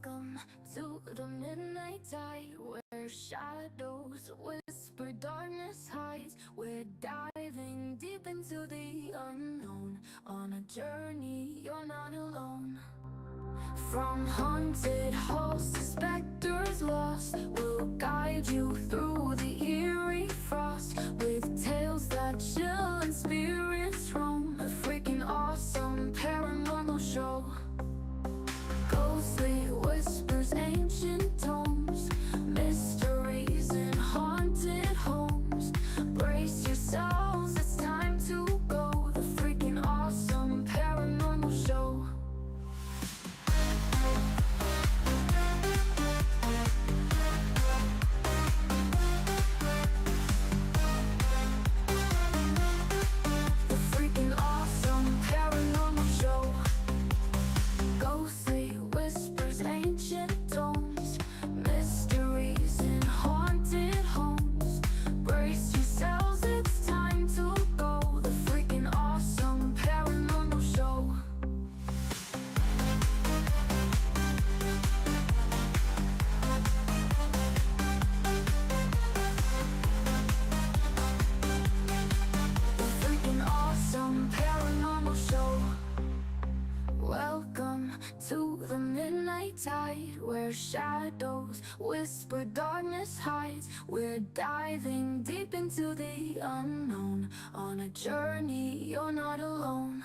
Welcome to the midnight tide, where shadows whisper, darkness hides. We're diving deep into the unknown, on a journey you're not alone. From haunted halls to specters lost, we'll guide you through the eerie frost, with tales that chill and spirits roam. A freaking awesome paranormal show. Ghostly whispers, ancient tomes, mysteries in haunted homes. Brace yourselves, it's time to go. The freaking awesome paranormal show. The freaking awesome paranormal show. Ghostly whispers, ancient tomes, mysteries in haunted homes. Brace yourselves, it's time to go. The freaking awesome paranormal show. The freaking awesome paranormal show. Welcome to the midnight tide, where shadows whisper, darkness hides. We're diving deep into the unknown, on a journey you're not alone.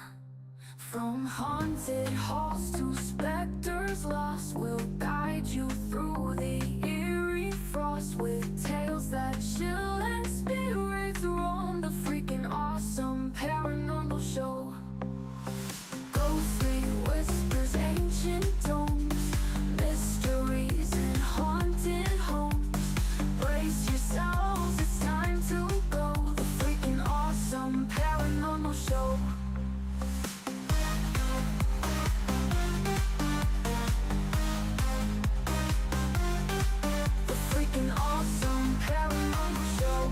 From haunted halls to specters lost, we'll guide you through the eerie frost, with tales that chill and spirits roam. The freaking awesome paranormal show. Ghostly whispers, ancient tomes, mysteries in haunted homes. Brace yourselves, it's time to go. The freaking awesome paranormal show. The freaking awesome paranormal show.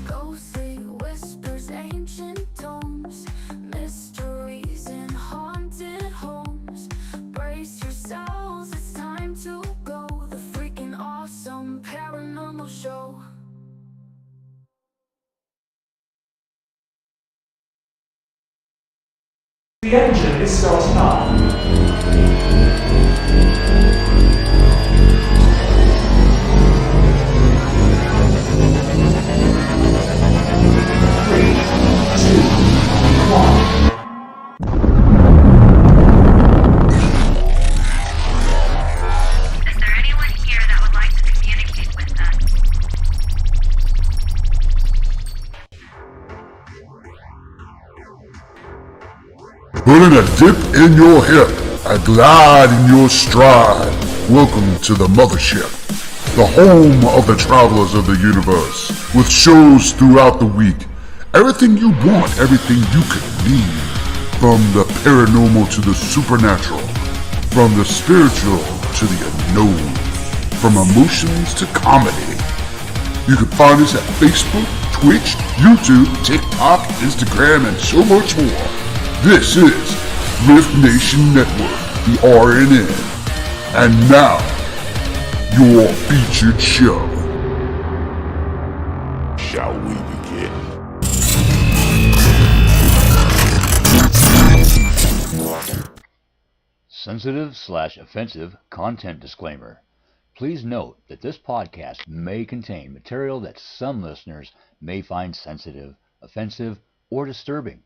Ghostly whispers, ancient tomes, mysteries in haunted homes. Brace yourselves, it's time to go. The freaking awesome paranormal show. The engine is starting up. Three, two, one. Is there anyone here that would like to communicate with us? Putting a dip in your hip, a glide in your stride. Welcome to the mothership, the home of the travelers of the universe, with shows throughout the week. Everything you want, everything you could need. From the paranormal to the supernatural, from the spiritual to the unknown, from emotions to comedy. You can find us at Facebook, Twitch, YouTube, TikTok, Instagram, and so much more. This is R.I.F.T Nation Network, the RNN. And now, your featured show. Shall we begin? Sensitive/offensive content disclaimer. Please note that this podcast may contain material that some listeners may find sensitive, offensive, or disturbing.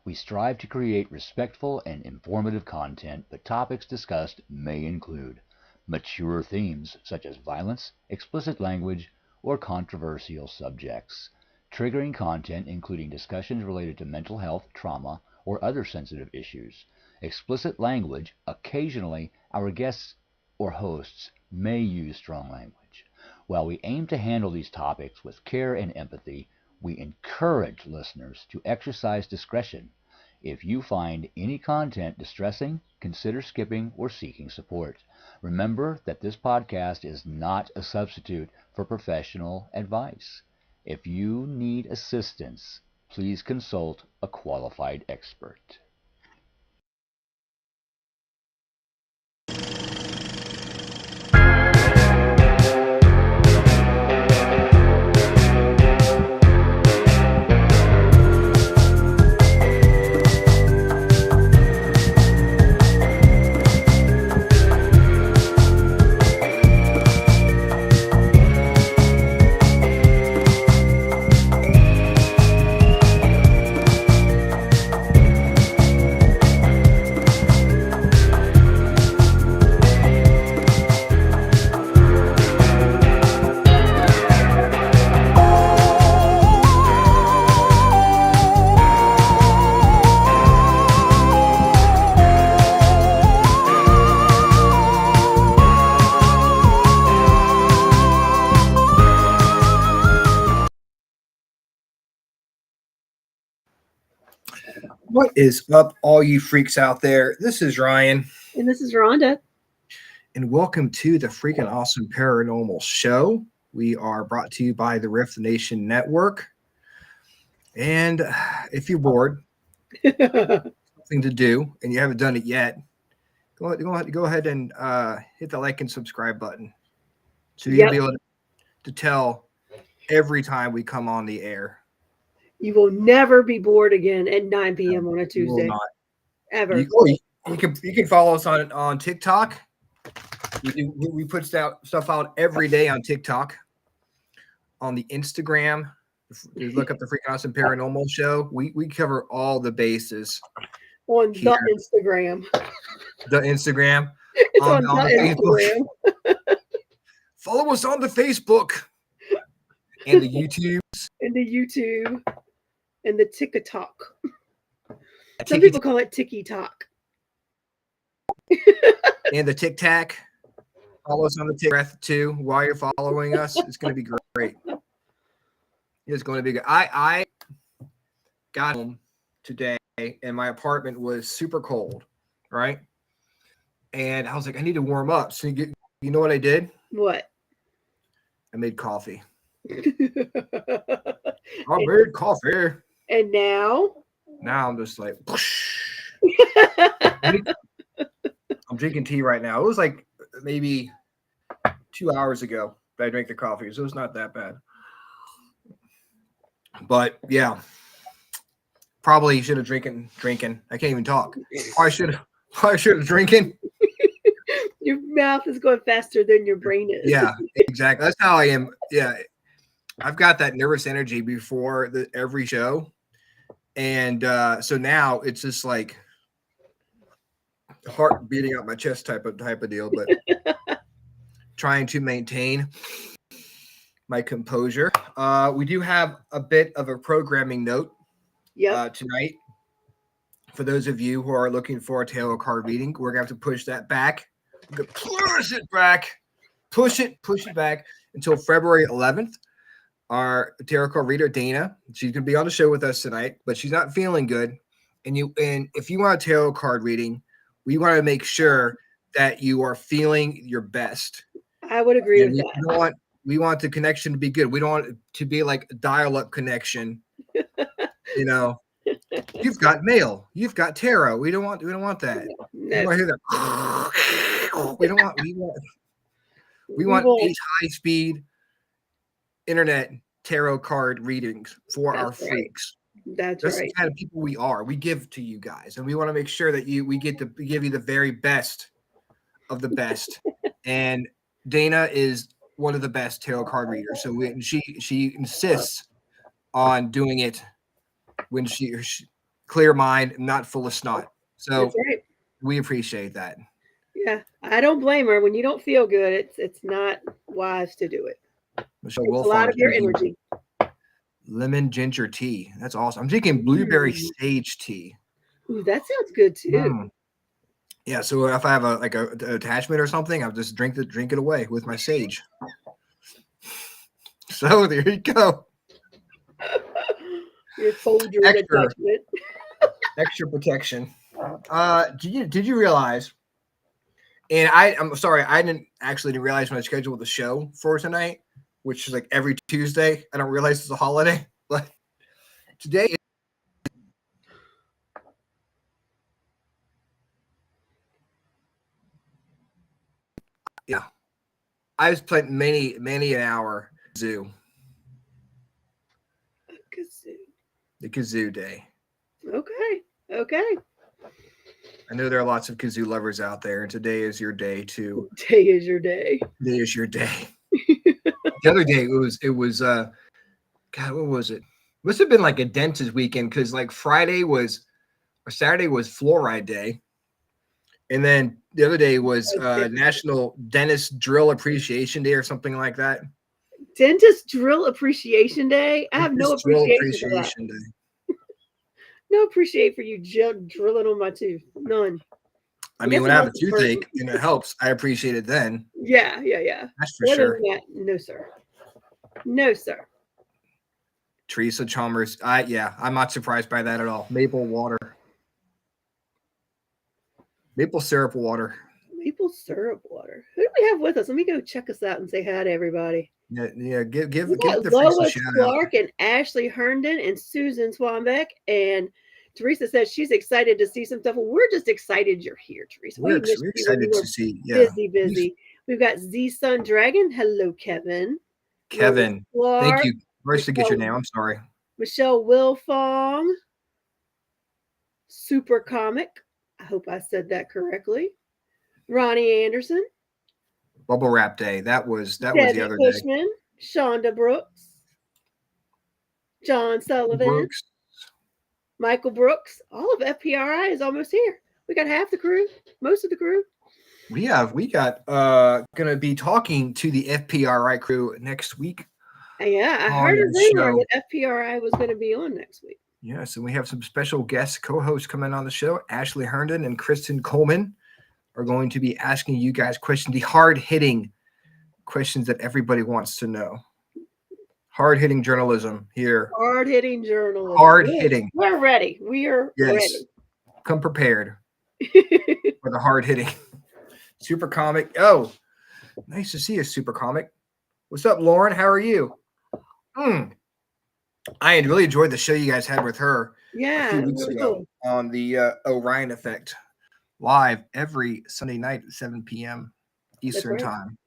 We strive to create respectful and informative content, but topics discussed may include mature themes such as violence, explicit language, or controversial subjects, triggering content including discussions related to mental health, trauma, or other sensitive issues, explicit language. Occasionally, our guests or hosts may use strong language. While we aim to handle these topics with care and empathy, we encourage listeners to exercise discretion. If you find any content distressing, consider skipping or seeking support. Remember that this podcast is not a substitute for professional advice. If you need assistance, please consult a qualified expert. What is up, all you freaks out there? This is Ryan, And this is Rhonda. and welcome to the freaking awesome paranormal show. We are brought to you by the R.I.F.T Nation Network. And if you're bored, something to do, and you haven't done it yet, go ahead and hit the like and subscribe button, so you'll be able to tell every time we come on the air. You will never be bored again at 9 p.m. on a You will Tuesday. not. Ever. You can follow us on TikTok. We put stuff out every day on TikTok. On the Instagram, you look up the Freaking Awesome Paranormal Show. We cover all the bases On here. the Instagram. The Instagram. It's on the Instagram. Facebook. Follow us on the Facebook and the YouTube. And the YouTube. And the TikTok. Some people call it Tiki-Talk. And the Tic Tac. Follow us on the TikTok too while you're following us. It's going to be great. It's going to be good. I got home today and my apartment was super cold, right? And I was like, I need to warm up. So you know what I did? What? I made coffee. I made coffee. And now? Now I'm just like, I'm drinking tea right now. It was like maybe 2 hours ago that I drank the coffee, so it's not that bad. But yeah, probably should have drinking. I can't even talk. Probably should have drinking. Your mouth is going faster than your brain is. Yeah, exactly. That's how I am. Yeah, I've got that nervous energy before every show, and so now it's just like heart beating out my chest type of deal. But trying to maintain my composure. We do have a bit of a programming note tonight. For those of you who are looking for a tarot card reading, we're going to have to push that back. Push it back until February 11th. Our tarot card reader, Dana, she's going to be on the show with us tonight, but she's not feeling good. And if you want a tarot card reading, we want to make sure that you are feeling your best. I would agree with that. We want the connection to be good. We don't want it to be like a dial-up connection. You know, you've got mail, you've got tarot. We don't want that. No. We want to hear that. We want these high-speed internet tarot card readings for our freaks. That's right. The kind of people we are. We give to you guys, and we want to make sure that we get to give you the very best of the best. And Dana is one of the best tarot card readers. So she insists on doing it when she clear mind, not full of snot. So we appreciate that. Yeah, I don't blame her. When you don't feel good, it's not wise to do it. Michelle It's a lot of your energy. Lemon ginger tea. That's awesome. I'm drinking blueberry sage tea. Ooh, that sounds good too. Yeah, so if I have an attachment or something, I'll just drink it away with my sage. So there you go. Your soldier attachment. Extra protection. Did you realize? And I'm sorry, I didn't realize when I scheduled the show for tonight, which is like every Tuesday. I don't realize it's a holiday, but today. Yeah, I've spent many an hour zoo. The kazoo day. Okay. I know there are lots of kazoo lovers out there, and today is your day too. Today is your day. Today is your day. The other day it was God, what was it? Must have been like a dentist weekend, because like Saturday was fluoride day. And then the other day was National Dentist Drill Appreciation Day or something like that. Dentist Drill Appreciation Day? I have no appreciation for that. Day. No appreciate for you drilling on my tooth. None. I mean, when I have a toothache and it helps, I appreciate it then. Yeah. That's for sure. No, sir. No, sir. Teresa Chalmers. Yeah, I'm not surprised by that at all. Maple water. Maple syrup water. Maple syrup water. Who do we have with us? Let me go check us out and say hi to everybody. Yeah. Give We got the freaks a Lois shout out. Clark and Ashley Herndon and Susan Swanbeck. And Teresa says she's excited to see some stuff. Well, we're just excited you're here, Teresa. We're Missed you when excited you were to see. Yeah, busy. We've got Z Sun Dragon. Hello, Kevin. Kevin. Lois Thank Clark, you. First to get your name. I'm sorry. Michelle Wilfong. Super Comic. I hope I said that correctly. Ronnie Anderson. Bubble Wrap Day. That was the Debbie other Cushman. Shonda Brooks. John day. Sullivan. Brooks. Michael Brooks. All of FPRI is almost here. We got half the crew, most of the crew. We got gonna be talking to the FPRI crew next week. Yeah, I on heard a the rumor show. that FPRI was going to be on next week. Yes, and we have some special guest co-hosts coming on the show. Ashley Herndon and Kristen Coleman are going to be asking you guys questions, the hard-hitting questions that everybody wants to know. Hard-hitting journalism here. Hard-hitting journalism. Hard-hitting. We're ready. We are Yes. Come prepared ready. for the hard-hitting. Super Comic. Oh, nice to see you, Super Comic. What's up, Lauren? How are you? I had really enjoyed the show you guys had with her a few weeks ago on the Orion Effect, live every Sunday night at 7 p.m. Eastern time.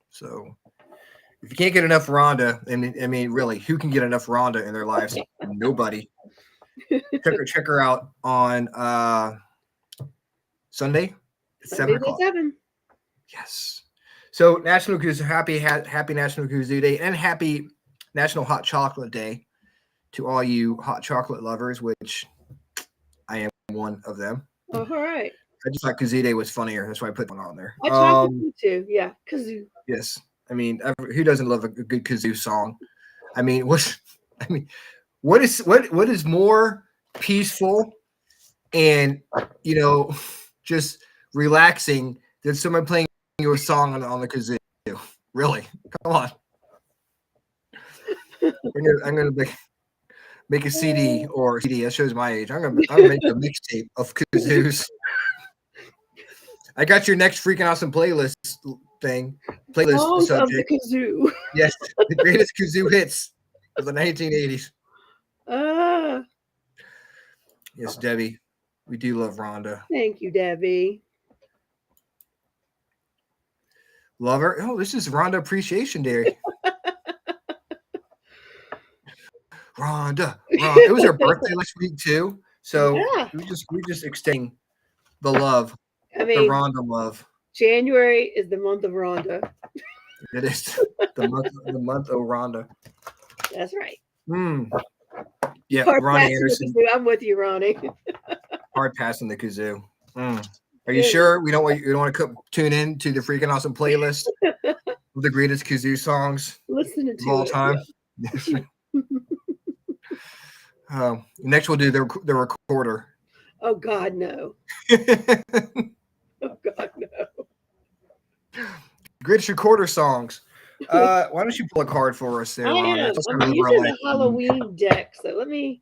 So if you can't get enough Rhonda, and I mean, really, who can get enough Rhonda in their lives? Nobody. Check her out on Sunday at 7 o'clock. 7. Yes. So National Kazoo, happy National Kazoo Day and happy National Hot Chocolate Day to all you hot chocolate lovers, which I am one of them. Oh, all right. I just thought Kazoo Day was funnier. That's why I put one on there. I chocolate too. Yeah, kazoo. Yes. I mean, who doesn't love a good kazoo song? I mean, what is more peaceful and just relaxing than someone playing you a song on the kazoo? Really? Come on. I'm gonna make a CD or CD. That shows my age. I'm gonna make a mixtape of kazoos. I got your next freaking awesome playlist thing. Playlist subject. Of the kazoo. Yes, the greatest kazoo hits of the 1980s. Yes, Debbie. We do love Rhonda. Thank you, Debbie. Love her. Oh, this is Rhonda Appreciation Day. Rhonda. It was her birthday last week too. So we just extending the love. I mean, the Rhonda love. January is the month of Rhonda. It is the month of Rhonda. That's right. Yeah, Ronnie Anderson. I'm with you, Ronnie. Hard passing the kazoo. Are you sure you don't want to tune in to the freaking awesome playlist of the greatest kazoo songs listening to of all time? Next we'll do the recorder. Oh God, no. Oh God, no. Greatest recorder songs. Why don't you pull a card for us there, Ron? I'm using the Halloween deck, so let me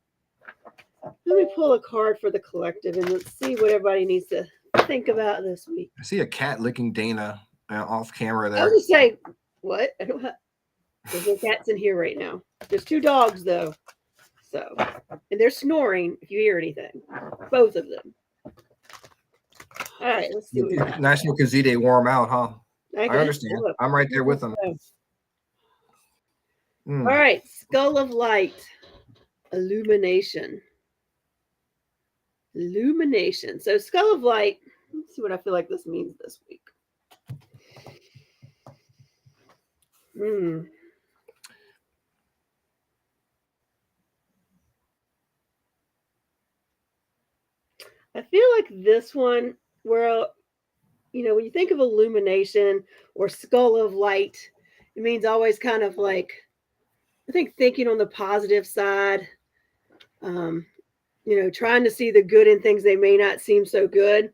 pull a card for the collective and let's see what everybody needs to think about this week. I see a cat licking Dana off camera there. I was just say, what? I don't have. There's no cats in here right now. There's 2 dogs though, so and they're snoring. If you hear anything, both of them. All right, let's see. National Kazoo Day wore them out, huh? I understand. I'm right there with them. All right, Skull of Light, Illumination. So Skull of Light. Let's see what I feel like this means this week. I feel like this one, where when you think of illumination or skull of light, it means always kind of like, I think, thinking on the positive side, trying to see the good in things they may not seem so good.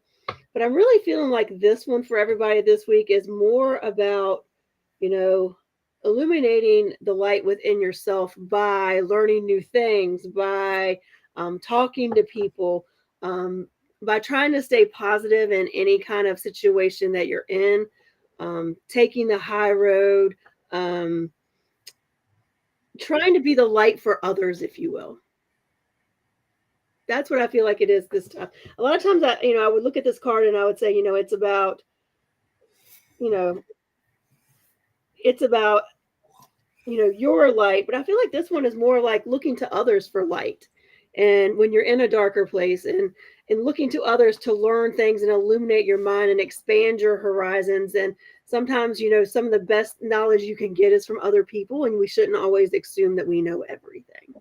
But I'm really feeling like this one for everybody this week is more about, illuminating the light within yourself by learning new things, by talking to people, by trying to stay positive in any kind of situation that you're in, taking the high road, um, trying to be the light for others, if you will. That's what I feel like it is this time. A lot of times, I would look at this card and I would say, it's about, you know, it's about your light, but I feel like this one is more like looking to others for light. And when you're in a darker place, and looking to others to learn things and illuminate your mind and expand your horizons. And sometimes, some of the best knowledge you can get is from other people, and we shouldn't always assume that we know everything.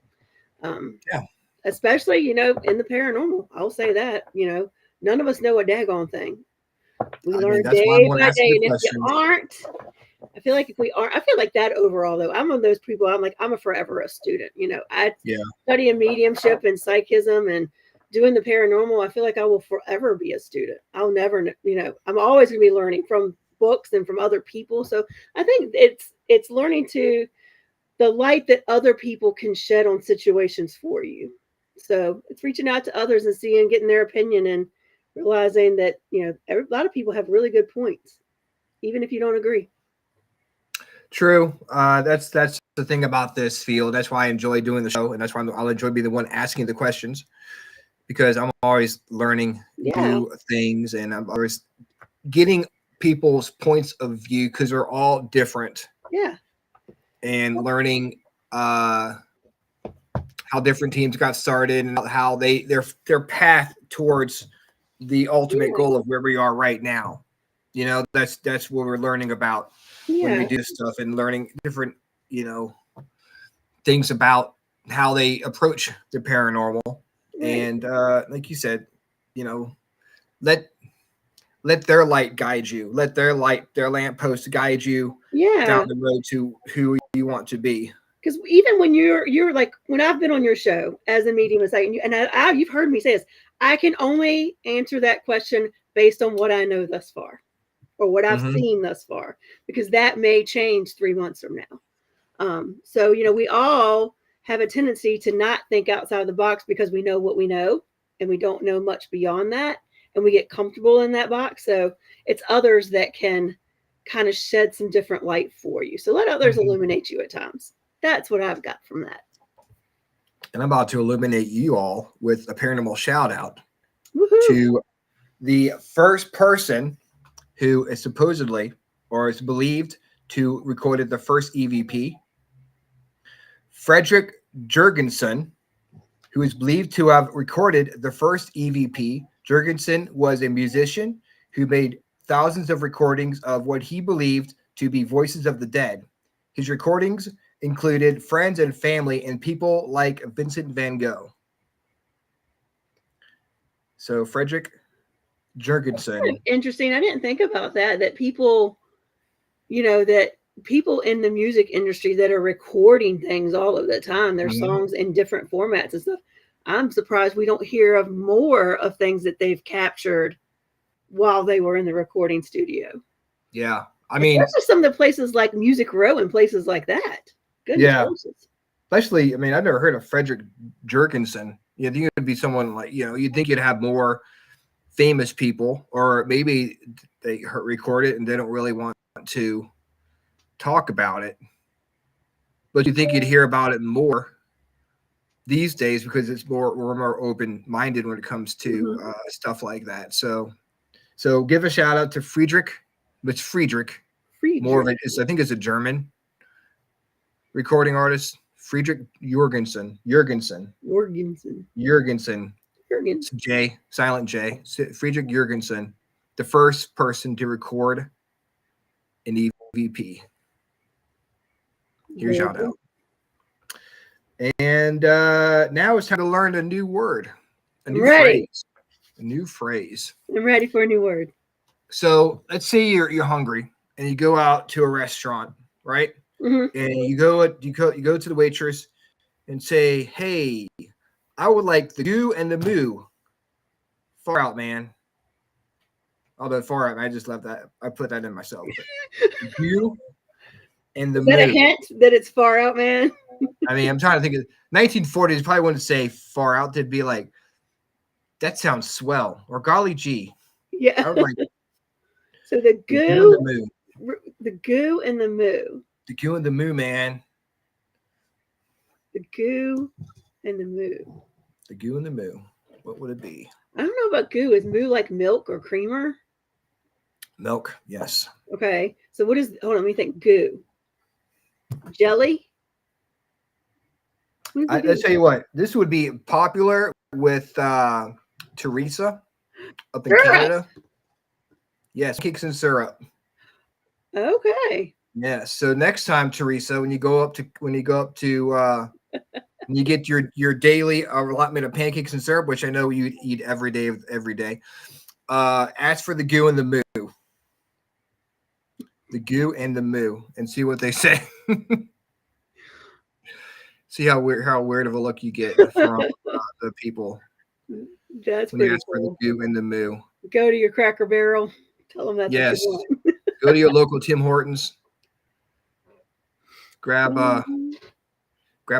Yeah. Especially, in the paranormal. I'll say that, none of us know a daggone thing. We I mean, learn that's why I'm day going to by ask day. the And if you questions. aren't, I feel like if we are, I feel like that overall though, I'm one of those people. I'm like, I'm a forever a student. I Yeah. study in mediumship and psychism and doing the paranormal. I feel like I will forever be a student. I'll never, I'm always going to be learning from books and from other people. So I think it's learning to the light that other people can shed on situations for you. So it's reaching out to others and seeing, getting their opinion, and realizing that a lot of people have really good points, even if you don't agree. True. That's the thing about this field. That's why I enjoy doing the show, and that's why I'll enjoy being the one asking the questions, because I'm always learning Yeah. new things, and I'm always getting people's points of view because they're all different, Yeah. and learning how different teams got started and how their path towards the ultimate Yeah. goal of where we are right now. That's what we're learning about when we Yeah. do stuff, and learning different you know things about how they approach the paranormal. Right. And like you said, you know let let their light guide you, let their lamppost guide you down Yeah. the road to who you want to be. Because even when you're like, when I've been on your show as a medium, it's like, you've heard me say this, I can only answer that question based on what I know thus far, or what I've Mm-hmm. seen thus far, because that may change 3 months from now. So we all have a tendency to not think outside of the box because we know what we know, and we don't know much beyond that, and we get comfortable in that box. So it's others that can kind of shed some different light for you. So let others Mm-hmm. illuminate you at times. That's what I've got from that. And I'm about to illuminate you all with a paranormal shout out Woohoo! to the first person who is supposedly, or is believed to, recorded the first EVP, Frederick Jurgensen, who is believed to have recorded the first EVP. Jurgensen was a musician who made thousands of recordings of what he believed to be voices of the dead. His recordings included friends and family and people like Vincent van Gogh. So Frederick Jurgensen. Interesting. I didn't think about that. That people, that people in the music industry that are recording things all of the time, their Mhm. songs in different formats and stuff. I'm surprised we don't hear of more of things that they've captured while they were in the recording studio. Yeah. I mean, Especially some of the places like Music Row and places like that. Goodness yeah. gracious. Especially, I mean, I've never heard of Frederick Jurgensen. You think it would be someone like, you'd think you'd have more famous people, or maybe they record it and they don't really want to talk about it. But you think you'd hear about it more these days because we're more open minded when it comes to Mm-hmm. stuff like that. So give a shout out to Friedrich. It's Friedrich. More of Friedrich. it is, I think, it's a German recording artist. Friedrich Jurgensen. Jorgensen. It's J, silent J. Friedrich Jurgensen, the first person to record an EVP. Here's Very shout cool. out. And now it's time to learn a new word, a I'm new ready. phrase, a new phrase. I'm ready for a new word. So let's say you're hungry and you go out to a restaurant, right? Mm-hmm. And you go to the waitress and say, "Hey, I would like the goo and the moo." Far out, man. Although far out, I just left that. I put that in myself. But goo and the Is that a moo. hint that it's far out, man? I mean, I'm trying to think of 1940s. Probably wouldn't say far out. They'd be like, that sounds swell, or golly gee. Yeah. I would like So the the goo and the goo, moo. the goo and the moo. The goo and the moo, man. The goo and the moo. The goo and the moo. What would it be? I don't know about goo. Is moo like milk or creamer? Milk. Yes. Okay. So what is? Hold on. Let me think. Goo. Jelly. What is the I'll goo? tell you what. This would be popular with Teresa up in Syrup. Canada. Yes, cakes and syrup. Okay. Yeah. So next time, Teresa, when you go up to when you get your daily allotment of pancakes and syrup, which I know you eat every day, ask for the goo and the moo. The goo and the moo, and see what they say. See how weird of a look you get from the people That's when you pretty ask for the cool. goo and the moo. Go to your Cracker Barrel. Tell them that's Yes. what you want. Go to your local Tim Hortons. Grab a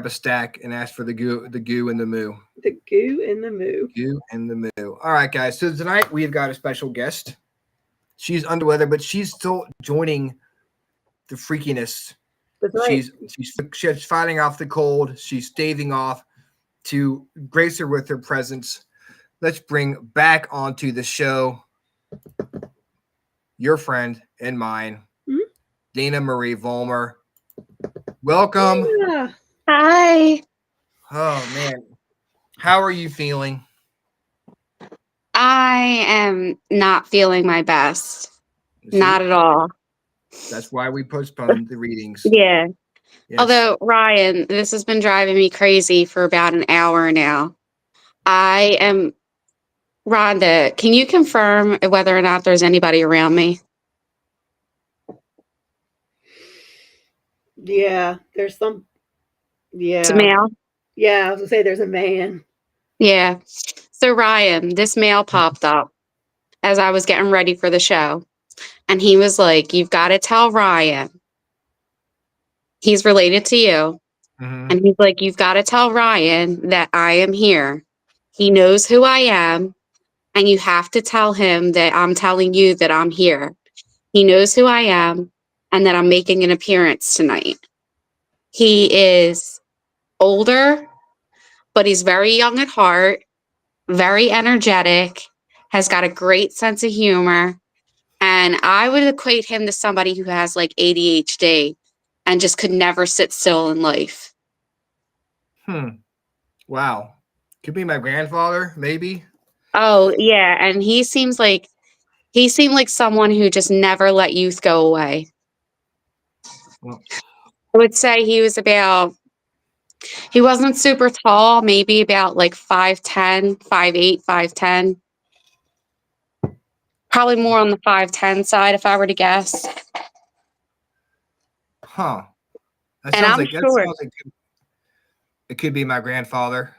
stack and ask for the goo and the moo. The goo and the moo. Goo and the moo. All right, guys. So tonight we've got a special guest. She's under weather, but she's still joining the freakiness. That's right. She's fighting off the cold. She's staving off to grace her with her presence. Let's bring back onto the show your friend and mine, Dana Marie Vollmer. Welcome. Yeah. Hi. Oh man, how are you feeling? I am not feeling my best. See, Not at all. that's why we postponed the readings. Yeah. Yes. Although, Ryan, this has been driving me crazy for about an hour now. I am, Rhonda, can you confirm whether or not there's anybody around me? Yeah. There's some. Yeah. It's a male? Yeah. I was gonna say there's a man. Yeah. So, Ryan, this male popped up as I was getting ready for the show. And he was like, you've got to tell Ryan. He's related to you. Mhm. And he's like, you've got to tell Ryan that I am here. He knows who I am. And you have to tell him that I'm telling you that I'm here. He knows who I am and that I'm making an appearance tonight. He is older, but he's very young at heart, very energetic, has got a great sense of humor. And I would equate him to somebody who has like ADHD and just could never sit still in life. Wow. Could be my grandfather, maybe. Oh, yeah. And he seemed like someone who just never let youth go away. Well, I would say he wasn't super tall, maybe about like 5'10", 5'8", 5'10". Probably more on the 5'10" side if I were to guess. huh. And I'm sure. It could be my grandfather.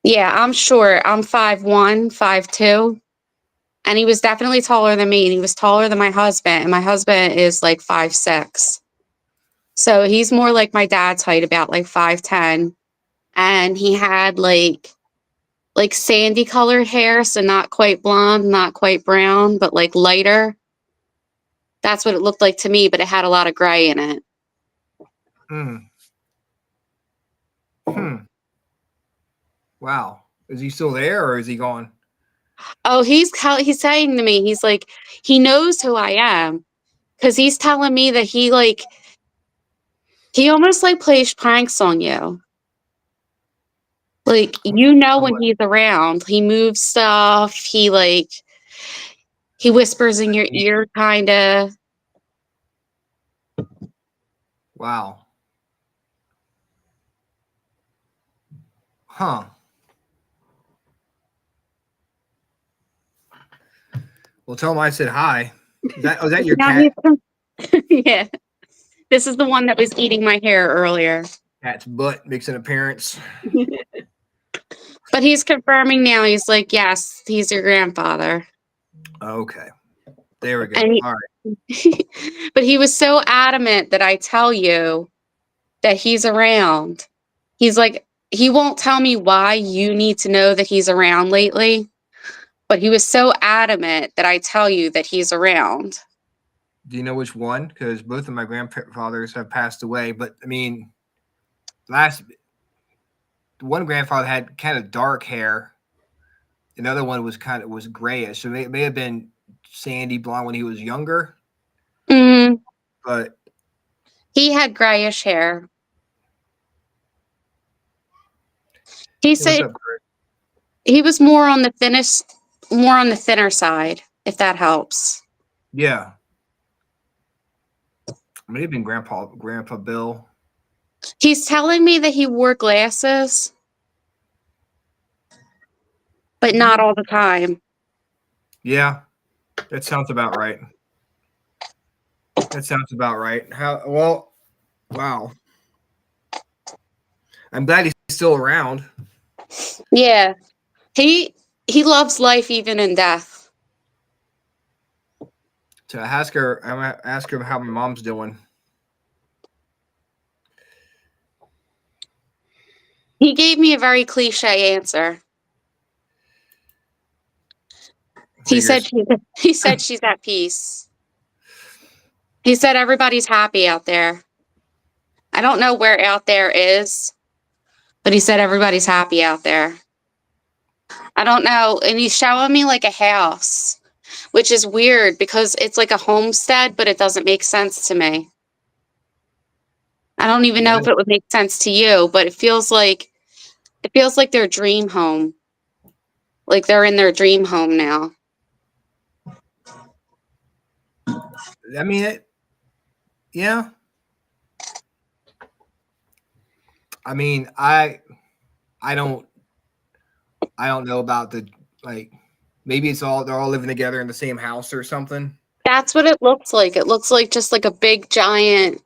Yeah, I'm sure. I'm 5'1", 5'2". And he was definitely taller than me. And he was taller than my husband. And my husband is like 5'6". So he's more like my dad's height, about like 5'10". And he had like sandy colored hair. So not quite blonde, not quite brown, but like lighter. That's what it looked like to me, but it had a lot of gray in it. Wow. Is he still there or is he gone? Oh, he's saying to me, he's like, he knows who I am. Because he's telling me that he almost like plays pranks on you. Like, you know, when he's around, he moves stuff. He whispers in your ear, kind of. Wow. Huh. Well, tell him I said hi. Is that your cat? Yeah. This is the one that was eating my hair earlier. Cat's butt makes an appearance. But he's confirming now. He's like, yes, he's your grandfather. Okay. There we go. And All right. But he was so adamant that I tell you that he's around. He's like, he won't tell me why you need to know that he's around lately, but he was so adamant that I tell you that he's around. Do you know which one? Because both of my grandfathers have passed away. But I mean, last one grandfather had kind of dark hair. Another one was grayish. So it may have been sandy blonde when he was younger. Mm, But he had grayish hair. He hey, what's said up, Kurt? he was more on the thinner side, if that helps. Yeah, it may have been Grandpa Bill. He's telling me that he wore glasses, but not all the time. Yeah, that sounds about right. That sounds about right. How well? Wow. I'm glad he's still around. Yeah. He loves life even in death. To I'm gonna ask her how my mom's doing. He gave me a very cliche answer. Figures. He said she's at peace. He said everybody's happy out there. I don't know where out there is, but he said everybody's happy out there. I don't know. And he's showing me like a house, which is weird because it's like a homestead, but it doesn't make sense to me. I don't even know Yeah, if it would make sense to you, but it feels like their dream home. Like they're in their dream home now. I mean, yeah. I mean, I don't know about the like. Maybe they're all living together in the same house or something. That's what it looks like. It looks like just like a big giant.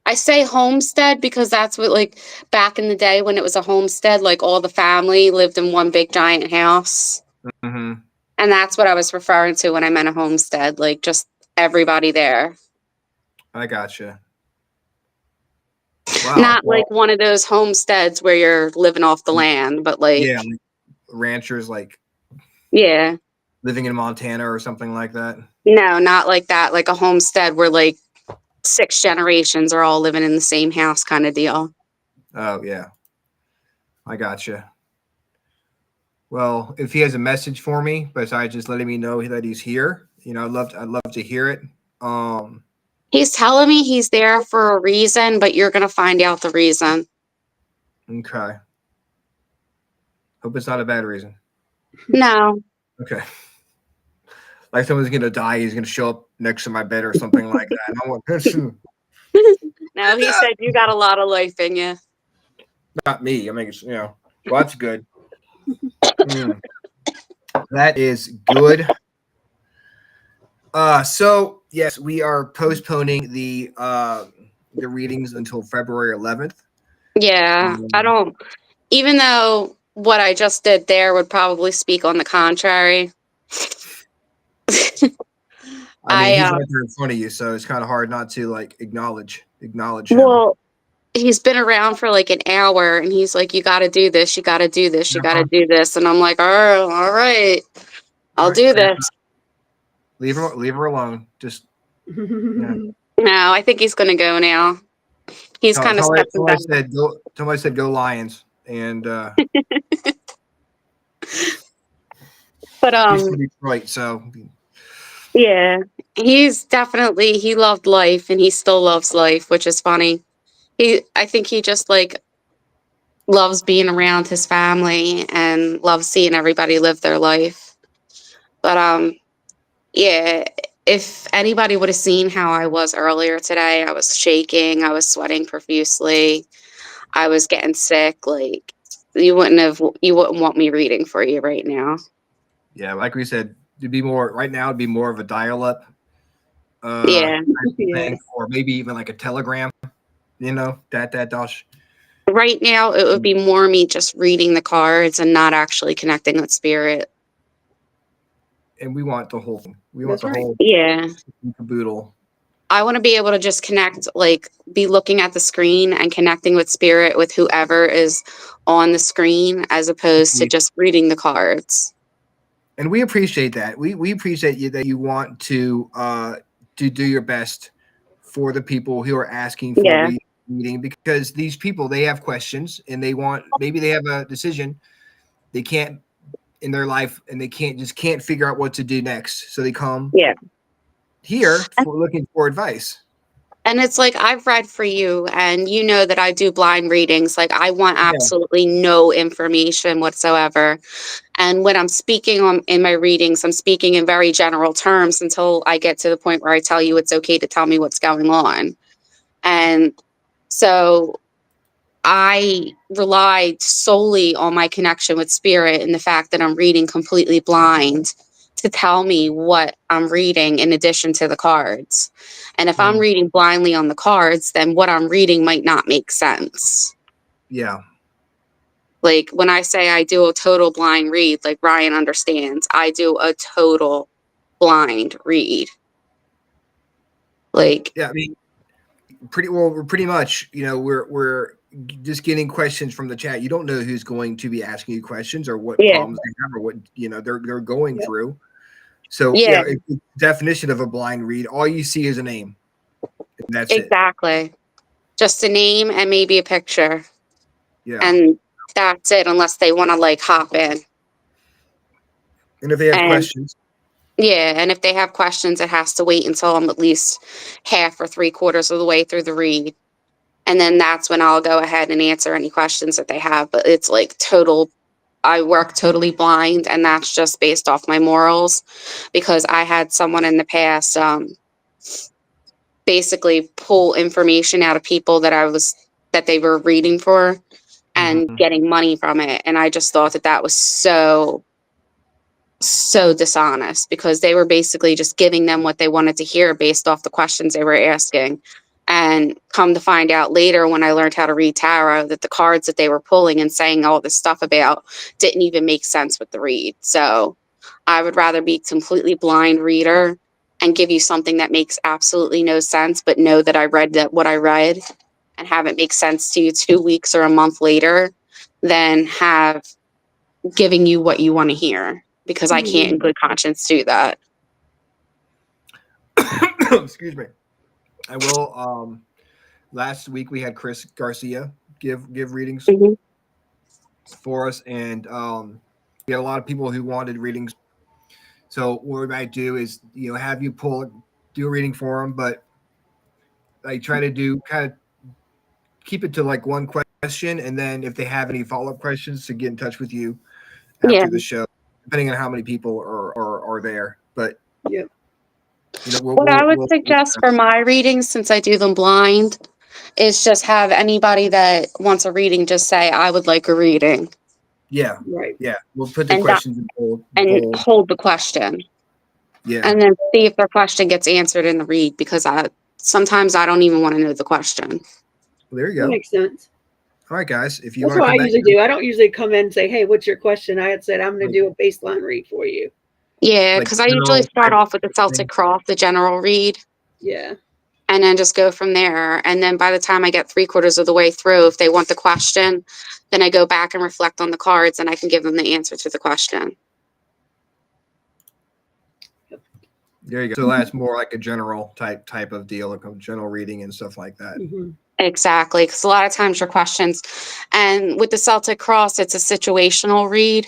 I say homestead because that's what, like, back in the day when it was a homestead, like all the family lived in one big giant house. Mm-hmm. And that's what I was referring to when I meant a homestead, like just everybody there. I gotcha. Wow. Not Well, like one of those homesteads where you're living off the land, but yeah, like, like ranchers like yeah. living in Montana or something like that. No, not like that. Like a homestead where like 6 generations are all living in the same house kind of deal. Oh yeah, I gotcha. Well, if he has a message for me besides just letting me know that he's here, I'd love to hear it. Um, He's telling me he's there for a reason, but you're going to find out the reason. okay. Hope it's not a bad reason. No. Okay. Like someone's gonna die, he's gonna show up next to my bed or something like that. And I want No, he said you got a lot of life in you. not me. I mean, well, that's good. Mm. That is good. So yes, we are postponing the readings until February 11th. Yeah, I don't, even though what I just did there would probably speak on the contrary. I mean, he's I, right there in front of you, so it's kind of hard not to like acknowledge him. well, he's been around for like an hour and he's like, you got to do this, you got to do this, you got to do this. And I'm like, oh, all right, I'll do this. Leave her alone. Just yeah. No, I think he's going to go now. He's kind of stepping back. Somebody said go Lions, and But he's from Detroit, so yeah, he loved life and he still loves life, which is funny. I think he just like loves being around his family and loves seeing everybody live their life. But yeah, if anybody would have seen how I was earlier today, I was shaking, I was sweating profusely, I was getting sick. Like you wouldn't want me reading for you right now. yeah, like we said, it'd be more right now. It'd be more of a dial-up, Yeah. thing, or maybe even like a telegram. That dosh. Right now, it would be more me just reading the cards and not actually connecting with spirit. and we want the whole thing. We want That's the right. whole Yeah. caboodle. I want to be able to just connect, like be looking at the screen and connecting with spirit with whoever is on the screen as opposed to just reading the cards. And we appreciate that. We appreciate you that you want to do your best for the people who are asking for Yeah. reading, because these people, they have questions and maybe they have a decision they can't in their life, and they can't figure out what to do next. So they come Yeah. here for looking for advice. And it's like I've read for you, and you know that I do blind readings. Like I want Yeah. absolutely no information whatsoever. And when I'm speaking in my readings, I'm speaking in very general terms until I get to the point where I tell you it's okay to tell me what's going on. And so I relied solely on my connection with spirit and the fact that I'm reading completely blind to tell me what I'm reading in addition to the cards. And if I'm reading blindly on the cards, then what I'm reading might not make sense. Yeah. Like when I say I do a total blind read, like Ryan understands, I do a total blind read. Like, Yeah, I mean, we're pretty much, we're just getting questions from the chat. You don't know who's going to be asking you questions or what yeah, problems they have or what they're going Yep. through. So yeah, definition of a blind read, all you see is a name, and that's it. exactly. Just a name and maybe a picture. Yeah. And that's it, unless they want to like hop in. And if they have And questions, yeah, and if they have questions, it has to wait until I'm at least half or 3/4 of the way through the read. And then that's when I'll go ahead and answer any questions that they have. But it's like I work totally blind, and that's just based off my morals, because I had someone in the past basically pull information out of people that they were reading for and Mhm. getting money from it. And I just thought that was so dishonest, because they were basically just giving them what they wanted to hear based off the questions they were asking. And come to find out later, when I learned how to read tarot, that the cards that they were pulling and saying all this stuff about didn't even make sense with the read. So I would rather be completely blind reader and give you something that makes absolutely no sense, but know that I read what I read, and have it make sense to you 2 weeks or a month later, than have giving you what you want to hear, because I can't in good conscience do that. Excuse me. I will. Last week we had Chris Garcia give readings Mhm. for us, and we had a lot of people who wanted readings. So what we might do is have you do a reading for them, but I try to do kind of keep it to like one question, and then if they have any follow up questions, to get in touch with you Yeah. after the show, depending on how many people are there. But Yep. What I would we'll suggest for my readings, since I do them blind, is just have anybody that wants a reading just say, I would like a reading, yeah, Right. yeah, we'll put the and questions in bold. hold the question, Yeah, and then see if their question gets answered in the read, because sometimes I don't even want to know the question. well, there you That go. makes sense. All right, guys, if you That's want to what I come back, usually do. I don't usually come in and say, "Hey, what's your question?" I had said I'm going to do a baseline read for you. Yeah, like because I usually general start type off with the thing. Celtic Cross, the general read, Yeah. and then just go from there. And then by the time I get 3/4 of the way through, if they want the question, then I go back and reflect on the cards, and I can give them the answer to the question. There you go. So that's more like a general type of deal, like a general reading and stuff like that. Mm-hmm. Exactly, because a lot of times your questions, and with the Celtic Cross, it's a situational read,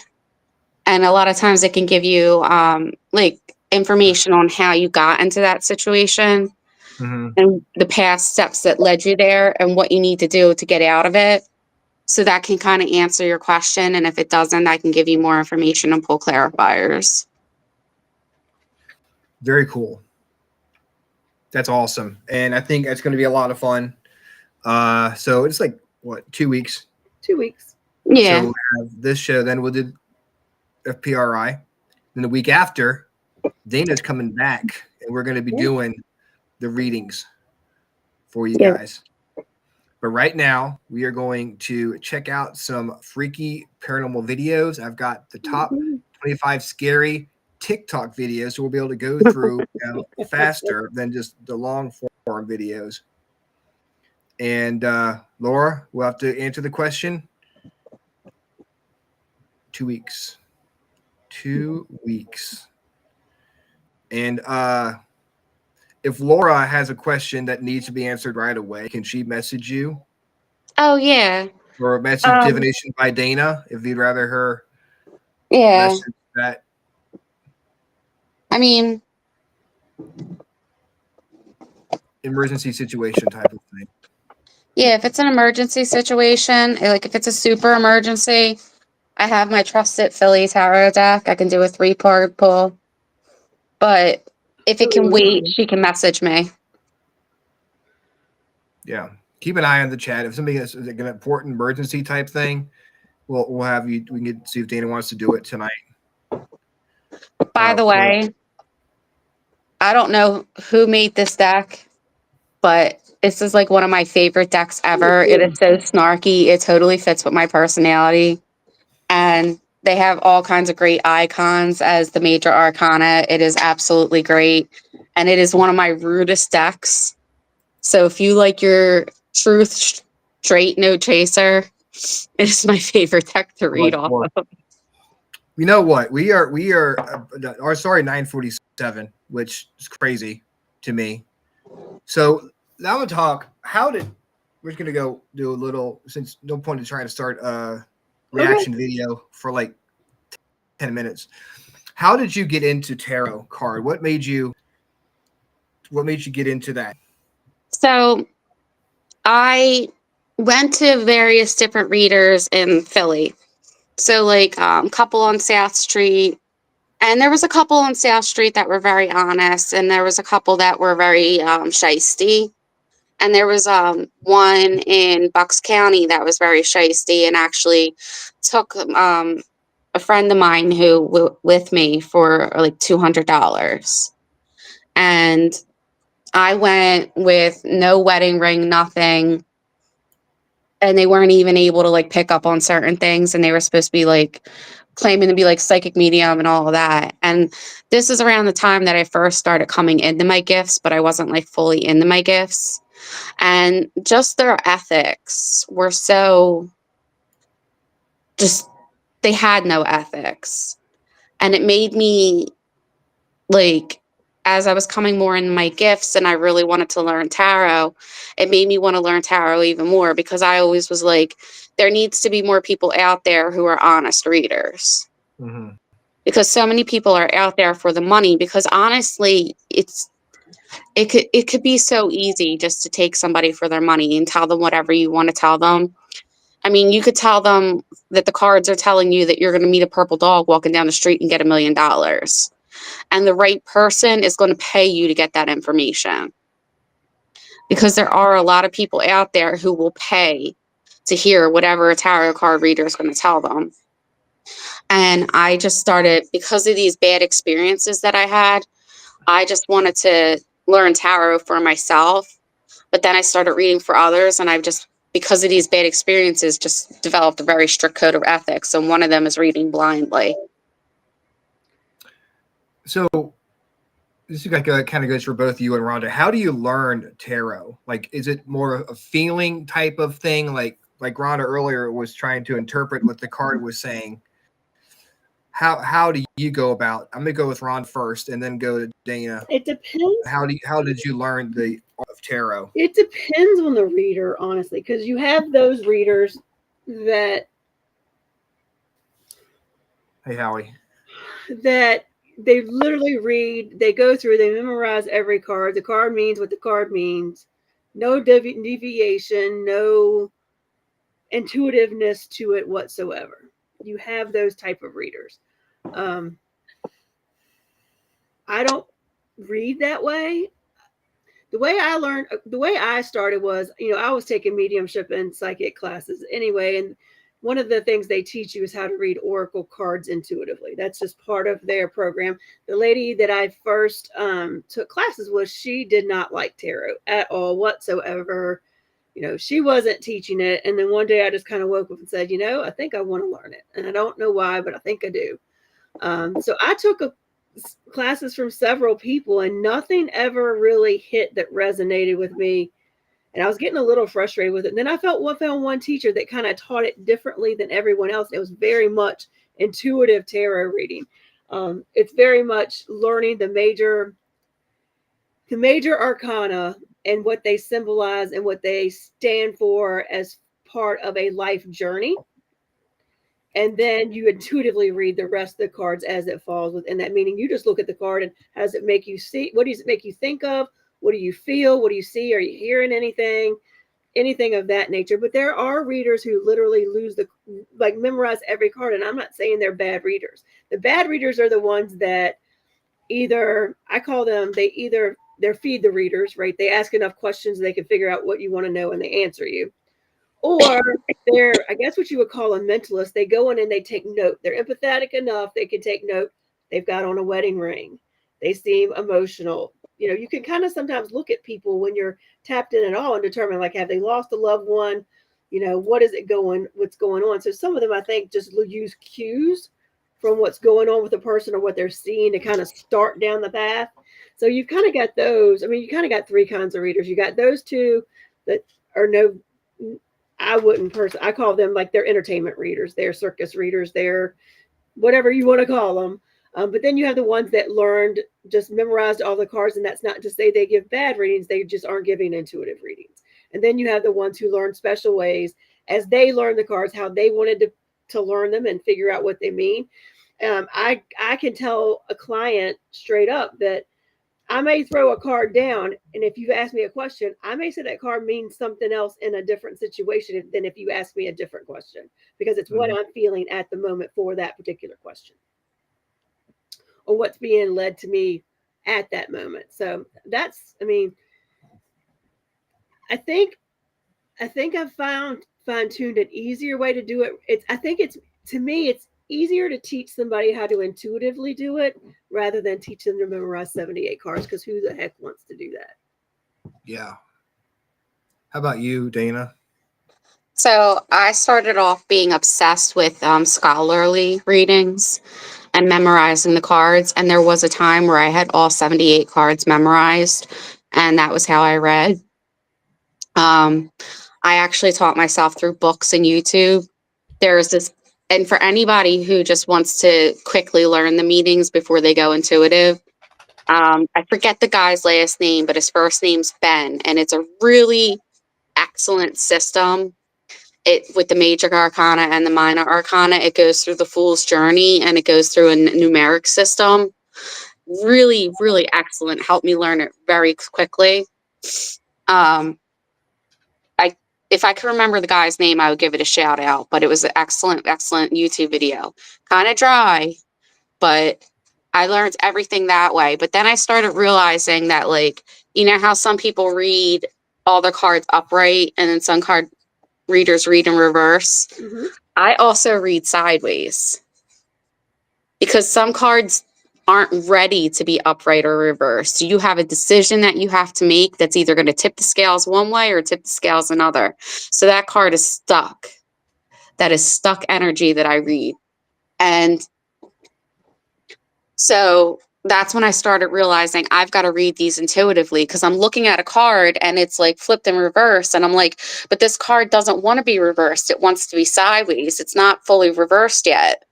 and a lot of times it can give you like information on how you got into that situation, Mm-hmm. and the past steps that led you there, and what you need to do to get out of it. So that can kind of answer your question, and if it doesn't, I can give you more information and pull clarifiers. Very cool. That's awesome, and I think it's going to be a lot of fun. So it's like what, 2 weeks? 2 weeks. Yeah, So we'll have this show, then we'll do FPRI. Then the week after, Dana's coming back, and we're going to be Yeah. doing the readings for you yeah. guys. But right now, we are going to check out some freaky paranormal videos. I've got the top 25 scary TikTok videos, so we'll be able to go through faster than just the long form videos. And Laura, we'll have to answer the question. 2 weeks. 2 weeks. And if Laura has a question that needs to be answered right away, can she message you? Oh yeah. Or a message divination by Dana if you'd rather her message that. I mean, Emergency situation type of thing. yeah, if it's an emergency situation, like if it's a super emergency, I have my trusted Philly tarot deck. I can do a 3-part pull. But if it can wait, she can message me. Yeah. Keep an eye on the chat. If somebody has like an important emergency type thing, we'll have you. We can see if Dana wants to do it tonight. By the way, I don't know who made this deck, but this is like one of my favorite decks ever. It is so snarky. It totally fits with my personality. And they have all kinds of great icons as the major arcana. It is absolutely great. And it is one of my rudest decks. So if you like your truth straight, no chaser, it is my favorite deck to read off of. You know what? We are 9:47, which is crazy to me. So now I'm gonna talk. We're just gonna go do a little, since no point in trying to start a reaction video for like 10 minutes. How did you get into tarot card? What made you get into that? So I went to various different readers in Philly. So like a couple on South Street, and there was a couple on South Street that were very honest, and there was a couple that were very shisty. And there was one in Bucks County that was very shisty and actually took a friend of mine who with me for like $200. And I went with no wedding ring, nothing. And they weren't even able to like pick up on certain things. And they were supposed to be like claiming to be like psychic medium and all of that. And this is around the time that I first started coming into my gifts, but I wasn't like fully into my gifts. And just their ethics were so just, they had no ethics. And it made me like, as I was coming more in my gifts and I really wanted to learn tarot, it made me want to learn tarot even more, because I always was like, there needs to be more people out there who are honest readers. Mm-hmm. Because so many people are out there for the money, because honestly, it could be so easy just to take somebody for their money and tell them whatever you want to tell them. I mean, you could tell them that the cards are telling you that you're going to meet a purple dog walking down the street and get $1 million. And the right person is going to pay you to get that information. Because there are a lot of people out there who will pay to hear whatever a tarot card reader is going to tell them. And I just started, because of these bad experiences that I had, I just wanted to learn tarot for myself. But then I started reading for others, and I've just, because of these bad experiences, just developed a very strict code of ethics. And one of them is reading blindly. So this kind of goes for both you and Rhonda. How do you learn tarot? Like, is it more a feeling type of thing? Like Rhonda earlier was trying to interpret what the card was saying. How do you go about? I'm gonna go with Ron first, and then go to Dana. It depends. How did you learn the art of tarot? It depends on the reader, honestly, because you have those readers that. Hey, Howie. That they literally read, they go through, they memorize every card. The card means what the card means. No deviation, no intuitiveness to it whatsoever. You have those type of readers. I don't read that way. The way I started was, I was taking mediumship and psychic classes anyway. And one of the things they teach you is how to read oracle cards intuitively. That's just part of their program. The lady that I first took classes with, she did not like tarot at all whatsoever. She wasn't teaching it. And then one day I just kind of woke up and said, I think I want to learn it. And I don't know why, but I think I do. So I took classes from several people, and nothing ever really hit that resonated with me. And I was getting a little frustrated with it. And then I found one teacher that kind of taught it differently than everyone else. It was very much intuitive tarot reading. It's very much learning the major arcana and what they symbolize and what they stand for as part of a life journey. And then you intuitively read the rest of the cards as it falls within that, meaning you just look at the card and how does it make you see? What does it make you think of? What do you feel? What do you see? Are you hearing anything of that nature? But there are readers who literally memorize every card. And I'm not saying they're bad readers. The bad readers are the ones that I call them, they're feed the readers, right? They ask enough questions they can figure out what you want to know and they answer you. Or they're, I guess what you would call a mentalist. They go in and they take note. They're empathetic enough, they can take note. They've got on a wedding ring. They seem emotional. You can kind of sometimes look at people when you're tapped in at all and determine, like, have they lost a loved one? What's going on? So some of them, I think, just use cues from what's going on with the person or what they're seeing to kind of start down the path. So you've kind of got those. I mean, you kind of got three kinds of readers. You got those two that are I call them like they're entertainment readers. They're circus readers. They're whatever you want to call them. But then you have the ones that just memorized all the cards. And that's not to say they give bad readings. They just aren't giving intuitive readings. And then you have the ones who learn special ways as they learn the cards, how they wanted to learn them and figure out what they mean. I can tell a client straight up that I may throw a card down, and if you ask me a question, I may say that card means something else in a different situation than if you ask me a different question, because it's what I'm feeling at the moment for that particular question, or what's being led to me at that moment. So I think I've fine-tuned an easier way to do it. To me, it's easier to teach somebody how to intuitively do it rather than teach them to memorize 78 cards, because who the heck wants to do that? Yeah. How about you, Dana? So I started off being obsessed with scholarly readings and memorizing the cards. And there was a time where I had all 78 cards memorized, and that was how I read. I actually taught myself through books and YouTube. There's this, and for anybody who just wants to quickly learn the meanings before they go intuitive, I forget the guy's last name, but his first name's Ben, and it's a really excellent system. With the major arcana and the minor arcana, it goes through the fool's journey and it goes through a numeric system. Really, really excellent. Helped me learn it very quickly. If I could remember the guy's name, I would give it a shout out, but it was an excellent, excellent YouTube video. Kind of dry, but I learned everything that way. But then I started realizing that, like, how some people read all their cards upright and then some card readers read in reverse. Mm-hmm. I also read sideways because some cards aren't ready to be upright or reversed. You have a decision that you have to make that's either going to tip the scales one way or tip the scales another. So that card is stuck. That is stuck energy that I read. And so that's when I started realizing I've got to read these intuitively, because I'm looking at a card and it's like flipped in reverse. And I'm like, but this card doesn't want to be reversed. It wants to be sideways. It's not fully reversed yet.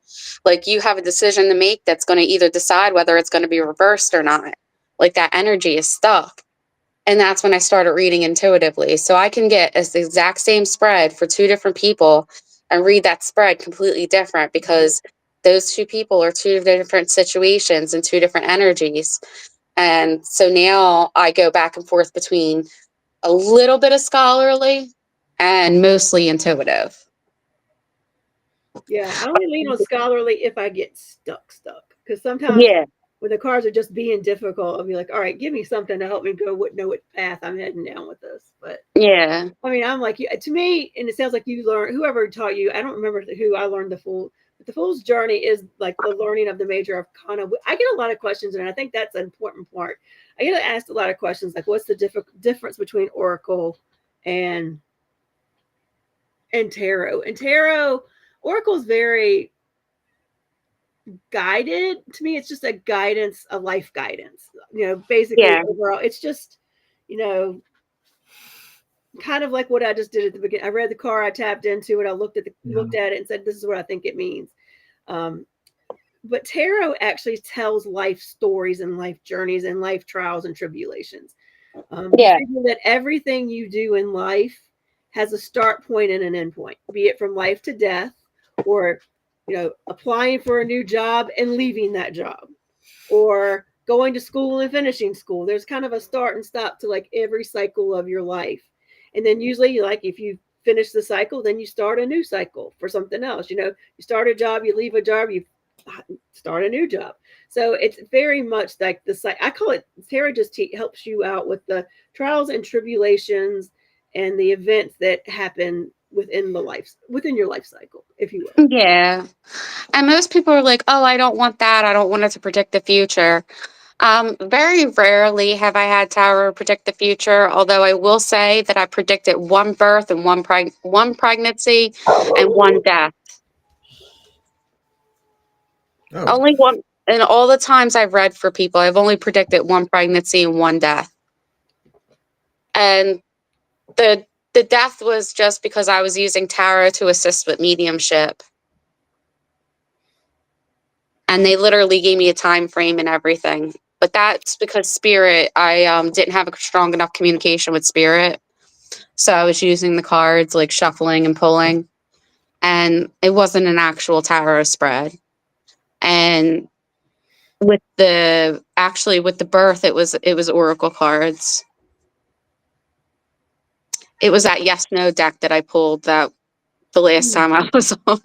Like, you have a decision to make that's going to either decide whether it's going to be reversed or not. Like, that energy is stuck. And that's when I started reading intuitively. So I can get the exact same spread for two different people and read that spread completely different, because those two people are two different situations and two different energies. And so now I go back and forth between a little bit of scholarly and mostly intuitive. Yeah, I only lean on scholarly if I get stuck. Because sometimes when the cards are just being difficult, I'll be like, all right, give me something to help me know what path I'm heading down with this. But yeah, I mean, I'm like, to me, and it sounds like you learned, whoever taught you, I don't remember who I learned the fool's journey is like the learning of the major arcana. I get a lot of questions, and I think that's an important part. I get asked a lot of questions like, what's the difference between oracle and tarot? And tarot, oracle is very guided. To me, it's just a guidance, a life guidance. Basically Yeah. overall, it's just, you know, kind of like what I just did at the beginning. I read the card, I tapped into it, I looked at it and said, "This is what I think it means." Um, but tarot actually tells life stories and life journeys and life trials and tribulations. You Yeah. figure that everything you do in life has a start point and an end point, be it from life to death, or applying for a new job and leaving that job, or going to school and finishing school. There's kind of a start and stop to like every cycle of your life. And then usually, like, if you finish the cycle, then you start a new cycle for something else. You start a job, you leave a job, you start a new job. So it's very much like I call it, Tarot just helps you out with the trials and tribulations and the events that happen within your life cycle, if you will. Yeah. And most people are like, oh, I don't want that. I don't want it to predict the future. Very rarely have I had tarot predict the future, although I will say that I predicted one birth and one pregnancy and one death. Oh, Only one. And all the times I've read for people, I've only predicted one pregnancy and one death. And the the death was just because I was using tarot to assist with mediumship. And they literally gave me a time frame and everything. But that's because spirit, I didn't have a strong enough communication with spirit. So I was using the cards, like shuffling and pulling, and it wasn't an actual tarot spread. And with the birth, it was oracle cards. It was that yes no deck that I pulled that the last time I was on.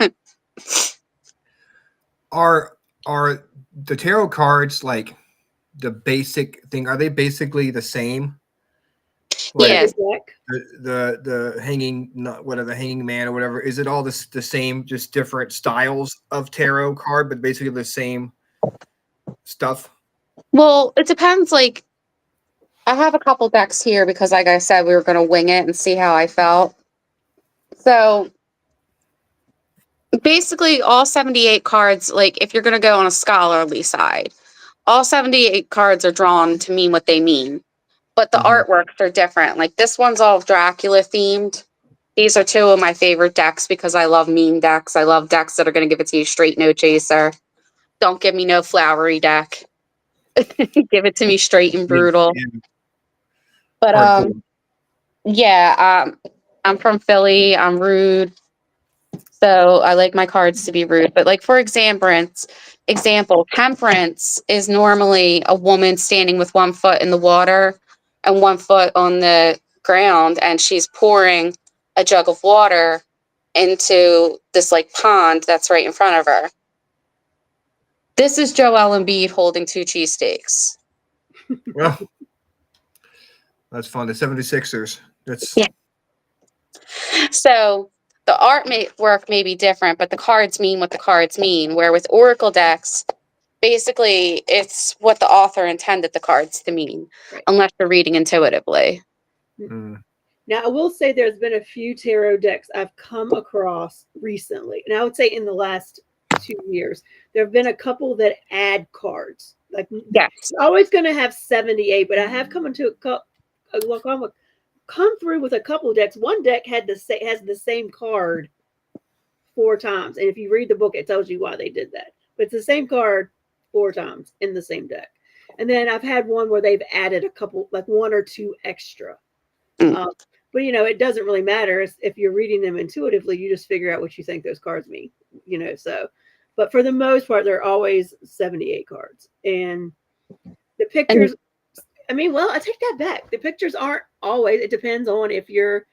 are the tarot cards like the basic thing? Are they basically the same? Like Yes. the hanging, not whatever, the hanging man or whatever. Is it all the same, just different styles of tarot card, but basically the same stuff? Well, it depends. Like, I have a couple decks here because, like I said, we were going to wing it and see how I felt. So basically, all 78 cards, like if you're going to go on a scholarly side, all 78 cards are drawn to mean what they mean. But the Mhm. artworks are different. Like this one's all Dracula themed. These are two of my favorite decks because I love meme decks. I love decks that are going to give it to you straight, no chaser. Don't give me no flowery deck. Give it to me straight and Yeah, brutal. yeah, But hardcore. yeah, I'm from Philly. I'm rude. So I like my cards to be rude. But like for example, temperance is normally a woman standing with one foot in the water and one foot on the ground, and she's pouring a jug of water into this like pond that's right in front of her. This is Joel Embiid holding two cheesesteaks. Well, that's fun. The 76ers. That's Yeah. So the work may be different, but the cards mean what the cards mean. Where with Oracle decks, basically it's what the author intended the cards to mean, Right. unless you're reading intuitively. Now, I will say there's been a few tarot decks I've come across recently, and I would say in the last 2 years, there have been a couple that add cards. Like, Yes. you're always going to have 78, but I have come through with a couple decks. One deck has the same card 4 times, and if you read the book, it tells you why they did that. But it's the same card 4 times in the same deck. And then I've had one where they've added a couple, like one or two extra. Mm. But it doesn't really matter if you're reading them intuitively. You just figure out what you think those cards mean. So. But for the most part, they're always 78 cards, and the pictures. I mean, well, I take that back. The pictures aren't always. It depends on if you're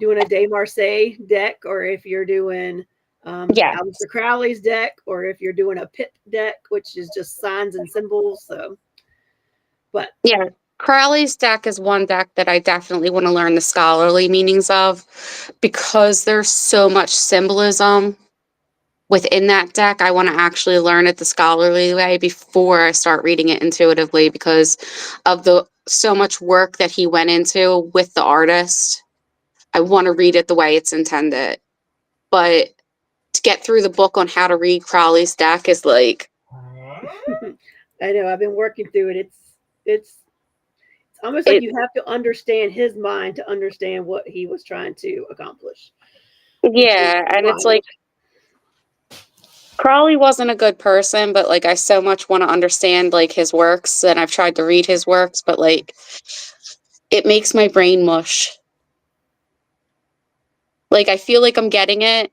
doing a De Marseille deck or if you're doing Yes. Aleister Crowley's deck or if you're doing a pit deck, which is just signs and symbols. So, but Yeah. Crowley's deck is one deck that I definitely want to learn the scholarly meanings of because there's so much symbolism within that deck. I want to actually learn it the scholarly way before I start reading it intuitively because of the so much work that he went into with the artist. I want to read it the way it's intended. But to get through the book on how to read Crowley's deck is like, I know. I've been working through it. It's almost like you have to understand his mind to understand what he was trying to accomplish. yeah, and it's like Crowley wasn't a good person, but like I so much want to understand like his works, and I've tried to read his works, but like it makes my brain mush. Like I feel like I'm getting it,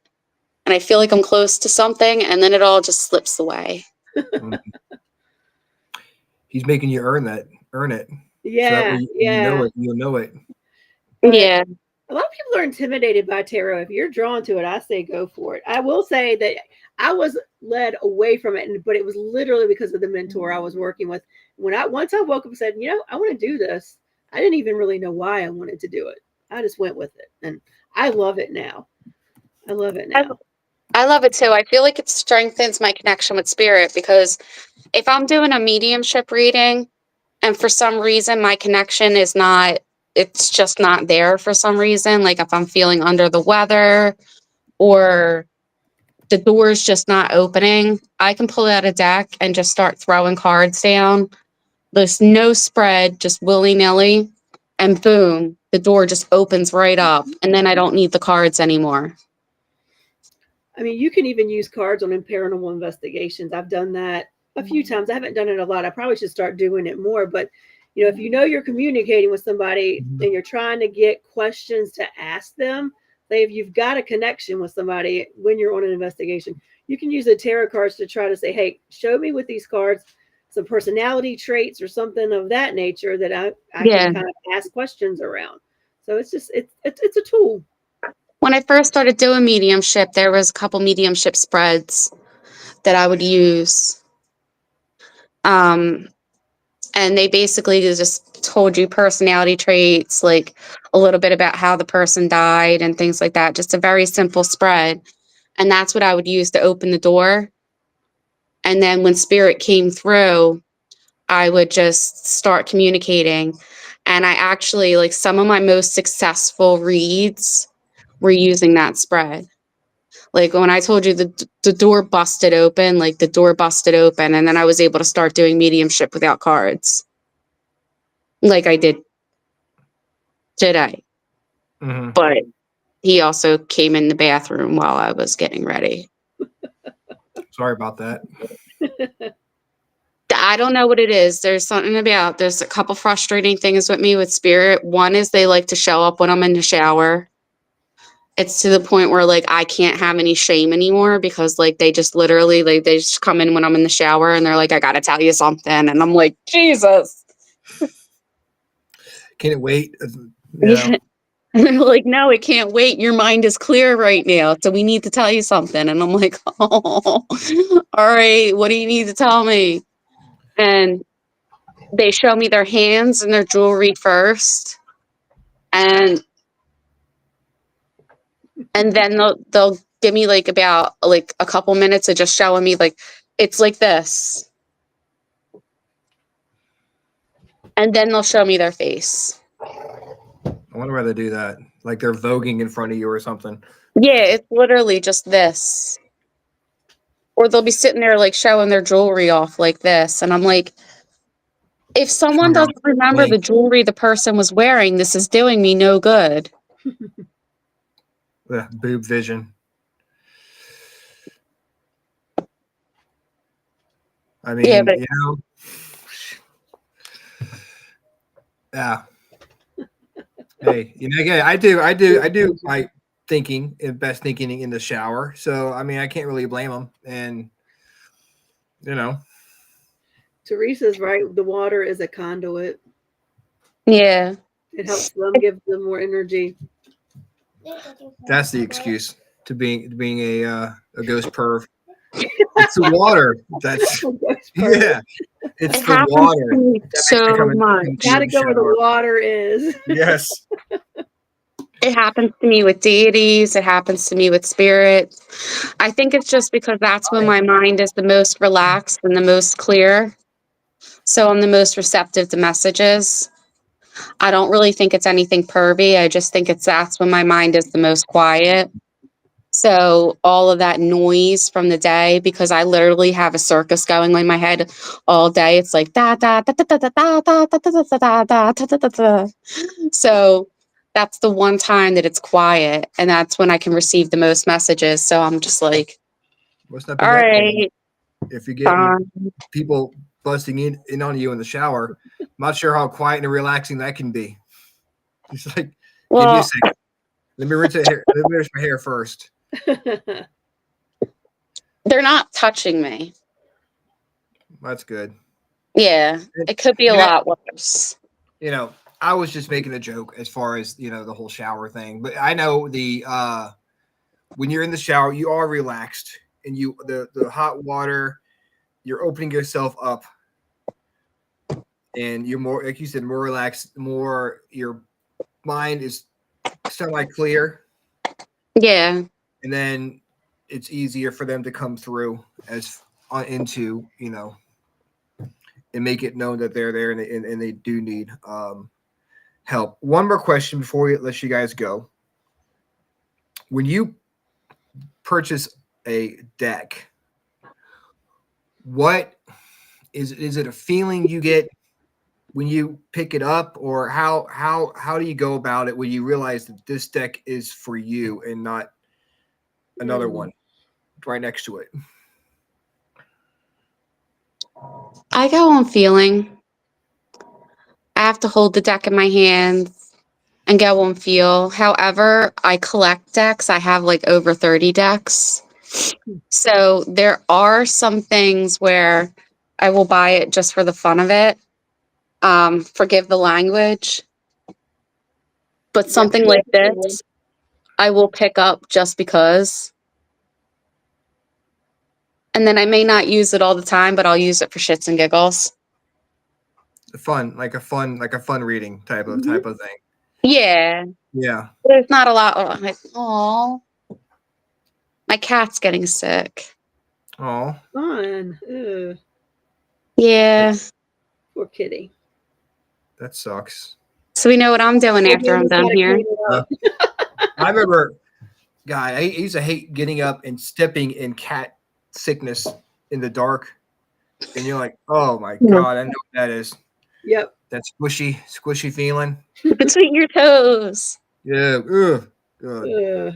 and I feel like I'm close to something, and then it all just slips away. He's making you earn it. Yeah, So that way yeah. you'll know it. But Yeah. a lot of people are intimidated by tarot. If you're drawn to it, I say go for it. I will say that I was led away from it, but it was literally because of the mentor I was working with. Once I woke up and said, I want to do this. I didn't even really know why I wanted to do it. I just went with it, and I love it now. I love it now. I love it too. I feel like it strengthens my connection with spirit, because if I'm doing a mediumship reading and for some reason my connection is not, it's just not there for some reason, like if I'm feeling under the weather or the door is just not opening, I can pull out a deck and just start throwing cards down. There's no spread, just willy-nilly, and boom, the door just opens right up, and then I don't need the cards anymore. I mean, you can even use cards on paranormal investigations. I've done that a few times. I haven't done it a lot. I probably should start doing it more. But, if you're communicating with somebody and you're trying to get questions to ask them, say if you've got a connection with somebody when you're on an investigation, you can use the tarot cards to try to say, hey, show me with these cards some personality traits or something of that nature that I can kind of ask questions around. So it's just, it's a tool. When I first started doing mediumship, there was a couple mediumship spreads that I would use. And they basically just told you personality traits, like a little bit about how the person died and things like that. Just a very simple spread. And that's what I would use to open the door. And then when spirit came through, I would just start communicating. And I actually, like, some of my most successful reads were using that spread. Like when I told you the door busted open, like the door busted open, and then I was able to start doing mediumship without cards. Like I did today. Mm-hmm. But he also came in the bathroom while I was getting ready. Sorry about that. I don't know what it is. There's a couple frustrating things with me with spirit. One is they like to show up when I'm in the shower. It's to the point where like I can't have any shame anymore, because like they just literally like they just come in when I'm in the shower and they're like, I gotta tell you something, and I'm like, Jesus. Can it wait? Yeah. And they're like, no, it can't wait. Your mind is clear right now, so we need to tell you something. And I'm like, oh, all right, what do you need to tell me? And they show me their hands and their jewelry first, and then they'll give me like about like a couple minutes of just showing me like it's like this, and then they'll show me their face. I wonder why they do that. Like they're voguing in front of you or something. Yeah, it's literally just this. Or they'll be sitting there like showing their jewelry off like this, and I'm like, if someone doesn't remember the jewelry the person was wearing, this is doing me no good. Yeah, boob vision. I mean, Yeah, but yeah. Hey, again, I do like thinking and best thinking in the shower. So I mean, I can't really blame them. And Teresa's right. The water is a conduit. yeah, It helps them, give them more energy. that's the excuse to being a ghost perv. It's the water. That's yeah. It's it the happens water. to me so much. Gotta go where the water is. Yes. It happens to me with deities. It happens to me with spirit. I think it's just because that's when my mind is the most relaxed and the most clear. So I'm the most receptive to messages. I don't really think it's anything pervy. I just think that's when my mind is the most quiet. So all of that noise from the day, because I literally have a circus going in my head all day. It's like da da da da da da da da da da da da da da da da. So that's the one time that it's quiet, and that's when I can receive the most messages. So I'm just like, Must not be all that quiet. right, If you're getting fine. people busting in on you in the shower, I'm not sure how quiet and relaxing that can be. It's like, give me a Well, second. Let me rinse my hair first. they're not touching me. That's good. Yeah, it could be a And lot worse. you know, I was just making a joke as far as the whole shower thing, but I know when you're in the shower, you are relaxed, and the hot water, you're opening yourself up, and you're more, like you said, more relaxed, more your mind is semi clear, Yeah, and then it's easier for them to come through as into and make it known that they're there, and they do need help. One more question before we let you guys go. When you purchase a deck, what is it a feeling you get when you pick it up, or how do you go about it when you realize that this deck is for you and not another one right next to it? I go on feeling. I have to hold the deck in my hands and go on feel. However, I collect decks. I have like over 30 decks. So there are some things where I will buy it just for the fun of it. Forgive the language. But Yep, something like definitely. this, I will pick up just because. And then I may not use it all the time, but I'll use it for shits and giggles. Like a fun reading type of Mhm. thing. Yeah. Yeah. There's not a lot. I'm like, oh, my cat's getting sick. Oh, Fun. Ugh, Yeah. poor kitty. that sucks. So we know what I'm doing Well, after I'm Mama's done gotta here. clean it Uh, up. I remember, guy, I used to hate getting up and stepping in cat sickness in the dark, and you're like, oh my Mhm. god, I know what that is. Yep. That squishy feeling. Between your toes. Yeah. Ugh. Good.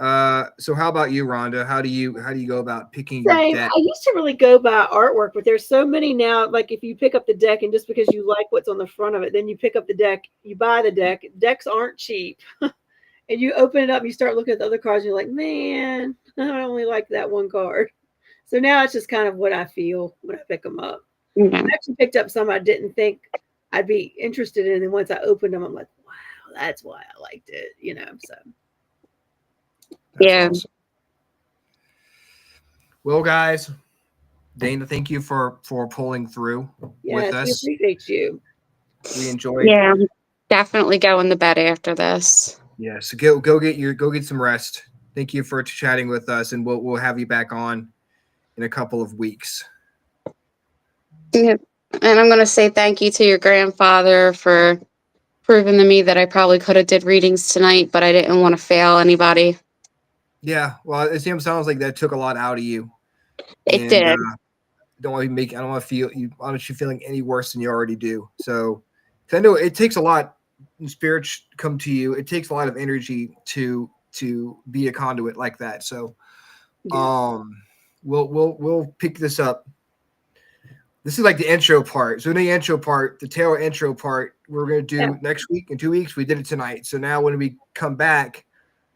Ugh. So how about you, Rhonda? How do you go about picking your Same. deck? I used to really go by artwork, but there's so many now. Like if you pick up the deck and just because you like what's on the front of it, then you pick up the deck, you buy the deck. Decks aren't cheap. And you open it up, you start looking at the other cards, and you're like, man, I only like that one card. So now it's just kind of what I feel when I pick them up. Yeah. I actually picked up some I didn't think I'd be interested in, and once I opened them, I'm like, wow, that's why I liked it. So That's Yeah. awesome. Well, guys, Dana, thank you for pulling through with yes, we us. appreciate you. We enjoyed. Yeah. I'm definitely going to bed after this. Yes, go get some rest. Thank you for chatting with us, and we'll have you back on in a couple of weeks. Yeah. And I'm going to say thank you to your grandfather for proving to me that I probably could have did readings tonight, but I didn't want to fail anybody. Yeah, well, it sounds like that took a lot out of you, It and did. I don't want to feel you. I don't want you feeling any worse than you already do. So, 'cause I know it takes a lot. When spirits come to you, it takes a lot of energy to be a conduit like that. So, Yeah. we'll pick this up. This is like the intro part. So in the intro part, the tail intro part, we're gonna Yeah. do next week. In 2 weeks, we did it tonight. So now when we come back,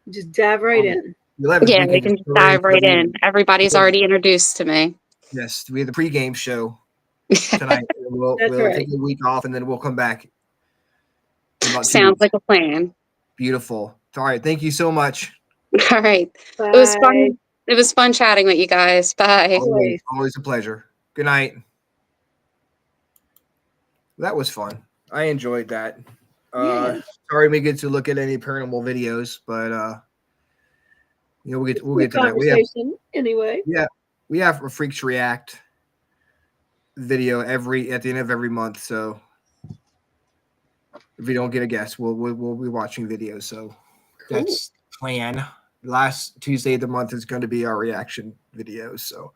Just dive right in. the 11th, Yeah, we we can just can just go right dive into the right in. reading. Everybody's Because, already introduced to me. yes, we have the pregame show tonight. That's We'll take right. a week off, and then we'll come back in about 2 Sounds weeks. like a plan. Beautiful. All right, thank you so much. All right. It was Bye. fun. It was fun chatting with you guys. Bye. Always, Always. always a pleasure. Good night. That was fun. I enjoyed that. Yeah. Sorry we get to look at any paranormal videos, but we'll Good get to that. We have conversation. Anyway. we have a Freaks React video at the end of every month. So if we don't get a guest, we'll be watching videos. So Cool. that's the plan. last Tuesday of the month is going to be our reaction videos. So,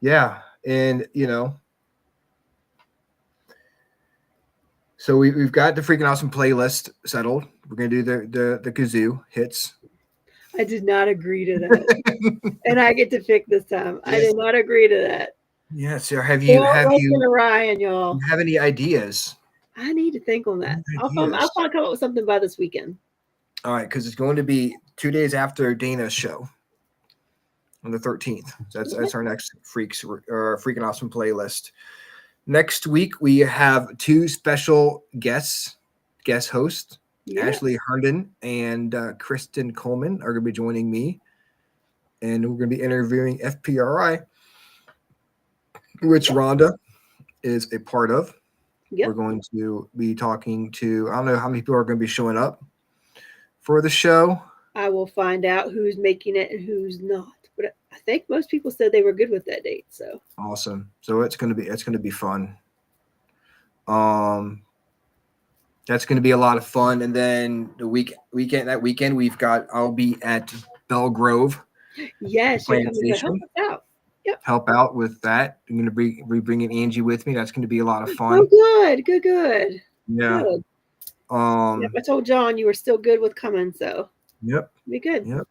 yeah, and so we've got the freaking awesome playlist settled. We're gonna do the kazoo hits. I did not agree to that. And I get to pick this time. I Yes. did not agree to that. Yeah. So have Don't you listen to Ryan, y'all. have any ideas? I need to think on that. I'll Ideas. probably come up with something by this weekend. All right, because it's going to be 2 days after Dana's show on the 13th. That's our next freaking awesome playlist. Next week we have 2 special guest hosts. Yeah. Ashley Herndon and Kristen Coleman are going to be joining me, and we're going to be interviewing FPRI, which Rhonda is a part of. Yep. We're going to be talking to, I don't know how many people are going to be showing up for the show. I will find out who's making it and who's not. But I think most people said they were good with that date. So Awesome. So it's going to be fun. That's going to be a lot of fun. And then that weekend I'll be at Belle Grove. yes, you're coming to help Plantation. us out. Yep. Help out with that. I'm going to be bringing Angie with me. That's going to be a lot of fun. Oh, good. Yeah. Good. Yep, I told John you were still good with coming, so Yep. be good. Yep.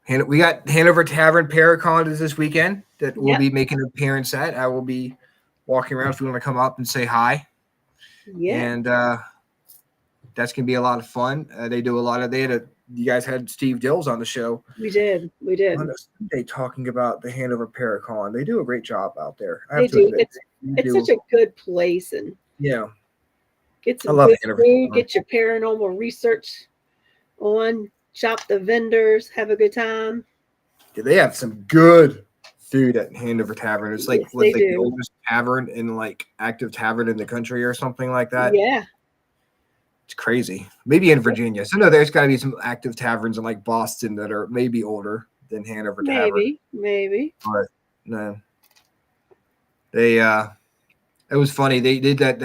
And we got Hanover Tavern Paracon is this weekend that we'll be making an appearance at. I will be walking around if you want to come up and say hi. Yeah. And that's gonna be a lot of fun. You guys had Steve Dills on the show. We did. On a Sunday talking about the Hanover Paracon. They do a great job out there. They do. It's such a good place, and get some good food, get your paranormal research on, shop the vendors, have a good time. Yeah, they have some good food at Hanover Tavern. It's like the oldest tavern in active tavern in the country or something like that. Yeah. It's crazy. Maybe in Virginia. So no, there's got to be some active taverns in Boston that are maybe older than Hanover Tavern. Maybe. But no. They it was funny. They did that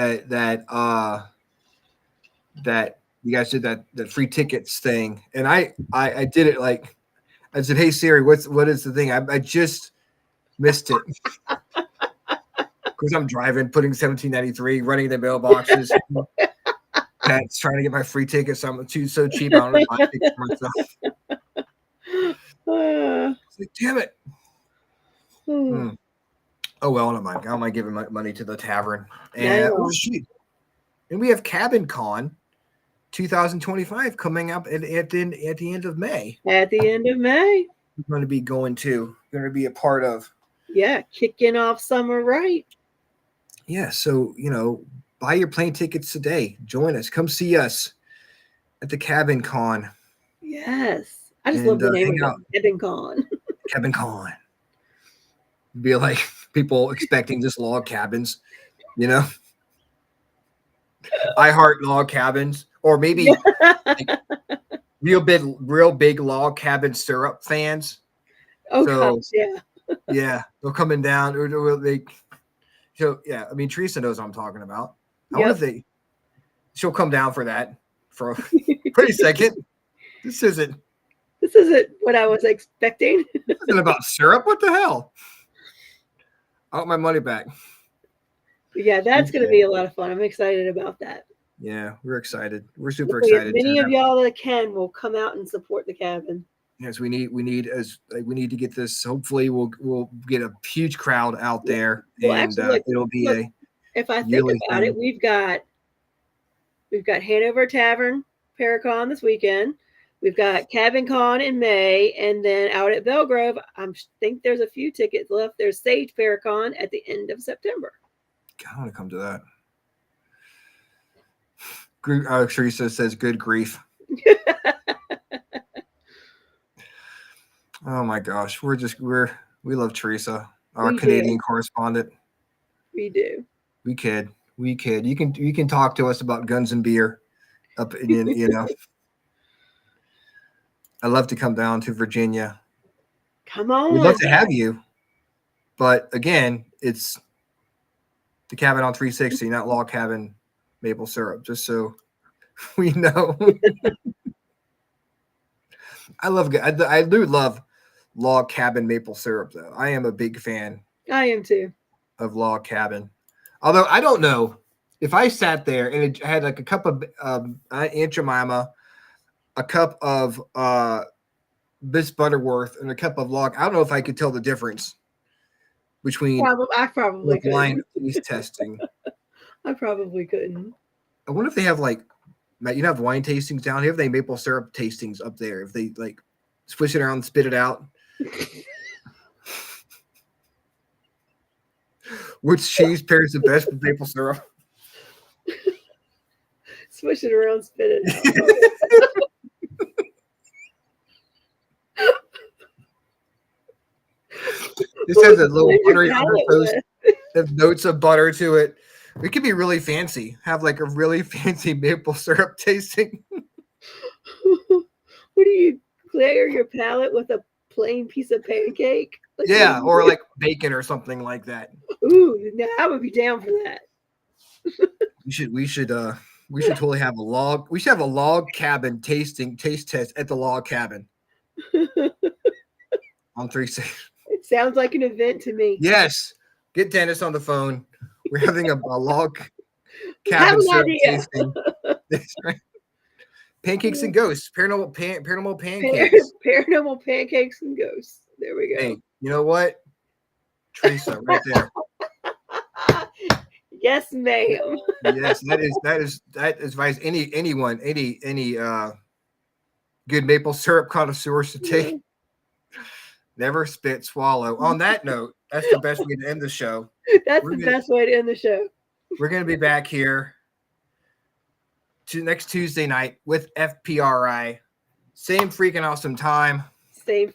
you guys did that free tickets thing. And I did it I said, "Hey Siri, what is the thing?" I just missed it. Because I'm driving, putting 1793, running the mailboxes. That's trying to get my free tickets. I'm so cheap. I don't know if I tickets myself. Damn it. Oh well, I don't mind giving my money to the tavern. And and we have Cabin Con 2025 coming up at the end of May. At the end of May. We're going to be going to be a part of. Yeah, kicking off summer right. Yeah, so buy your plane tickets today. Join us. Come see us at the Cabin Con. Yes. I just love the name of it. Cabin Con. Cabin Con. Be like people expecting just log cabins, I heart log cabins, or maybe real big log cabin syrup fans. Oh gosh, yeah. Yeah, they're coming down, or they. So yeah, I mean Teresa knows what I'm talking about. I wonder if she'll come down for that for a second. This isn't what I was expecting. This isn't about syrup. What the hell? I want my money back. Yeah, that's going to be a lot of fun. I'm excited about that. Yeah, we're excited. We're super excited. Many of y'all that can will come out and support the cabin. Yes, we need to get this. Hopefully, we'll get a huge crowd out there, and it'll be If I think about it, we've got Hanover Tavern Paracon this weekend. We've got Cabin Con in May, and then out at Belle Grove, I think there's a few tickets left. There's Sage Paracon at the end of September. I want to come to that. Teresa says, "Good grief." Oh my gosh, we love Teresa, our Canadian correspondent. We do. We could. You can talk to us about guns and beer, up in I'd love to come down to Virginia. Come on. We'd love to have you, but again, it's the cabin on 360, not log cabin maple syrup. Just so we know. I do love log cabin maple syrup though. I am a big fan I am too. of log cabin. Although I don't know if I sat there and it had like a cup of Aunt Jemima, a cup of Miss Butterworth, and a cup of log. I don't know if I could tell the difference between I probably the blind couldn't. taste testing. I probably couldn't. I wonder if they have like, have wine tastings down here. If they maple syrup tastings up there, if they like swish it around, and spit it out. Which cheese pairs the best with maple syrup? Swish it around, spit it out. This has a little Where's your buttery palate undertoast. with? Have notes of butter to it. It could be really fancy. Have like a really fancy maple syrup tasting. What do you clear your palate with a plain piece of pancake? Like, Yeah, or like bacon or something like that. ooh, now I would be down for that. We should totally have a log. We should have a log cabin taste test at the log cabin on 360. It sounds like an event to me. Yes, get Dennis on the phone. We're having a log I have cabin an syrup idea. tasting. That's right. Pancakes and ghosts, paranormal pancakes. Paranormal pancakes and ghosts. There we go. Hey, you know what? Teresa, right there. Yes, ma'am. Yes, that is advice anyone, any good maple syrup connoisseur should take. Never spit, swallow. On that note, that's the best way to end the show. That's the best way to end the show. We're gonna be back here next Tuesday night with FPRI. Same freaking awesome time. Same.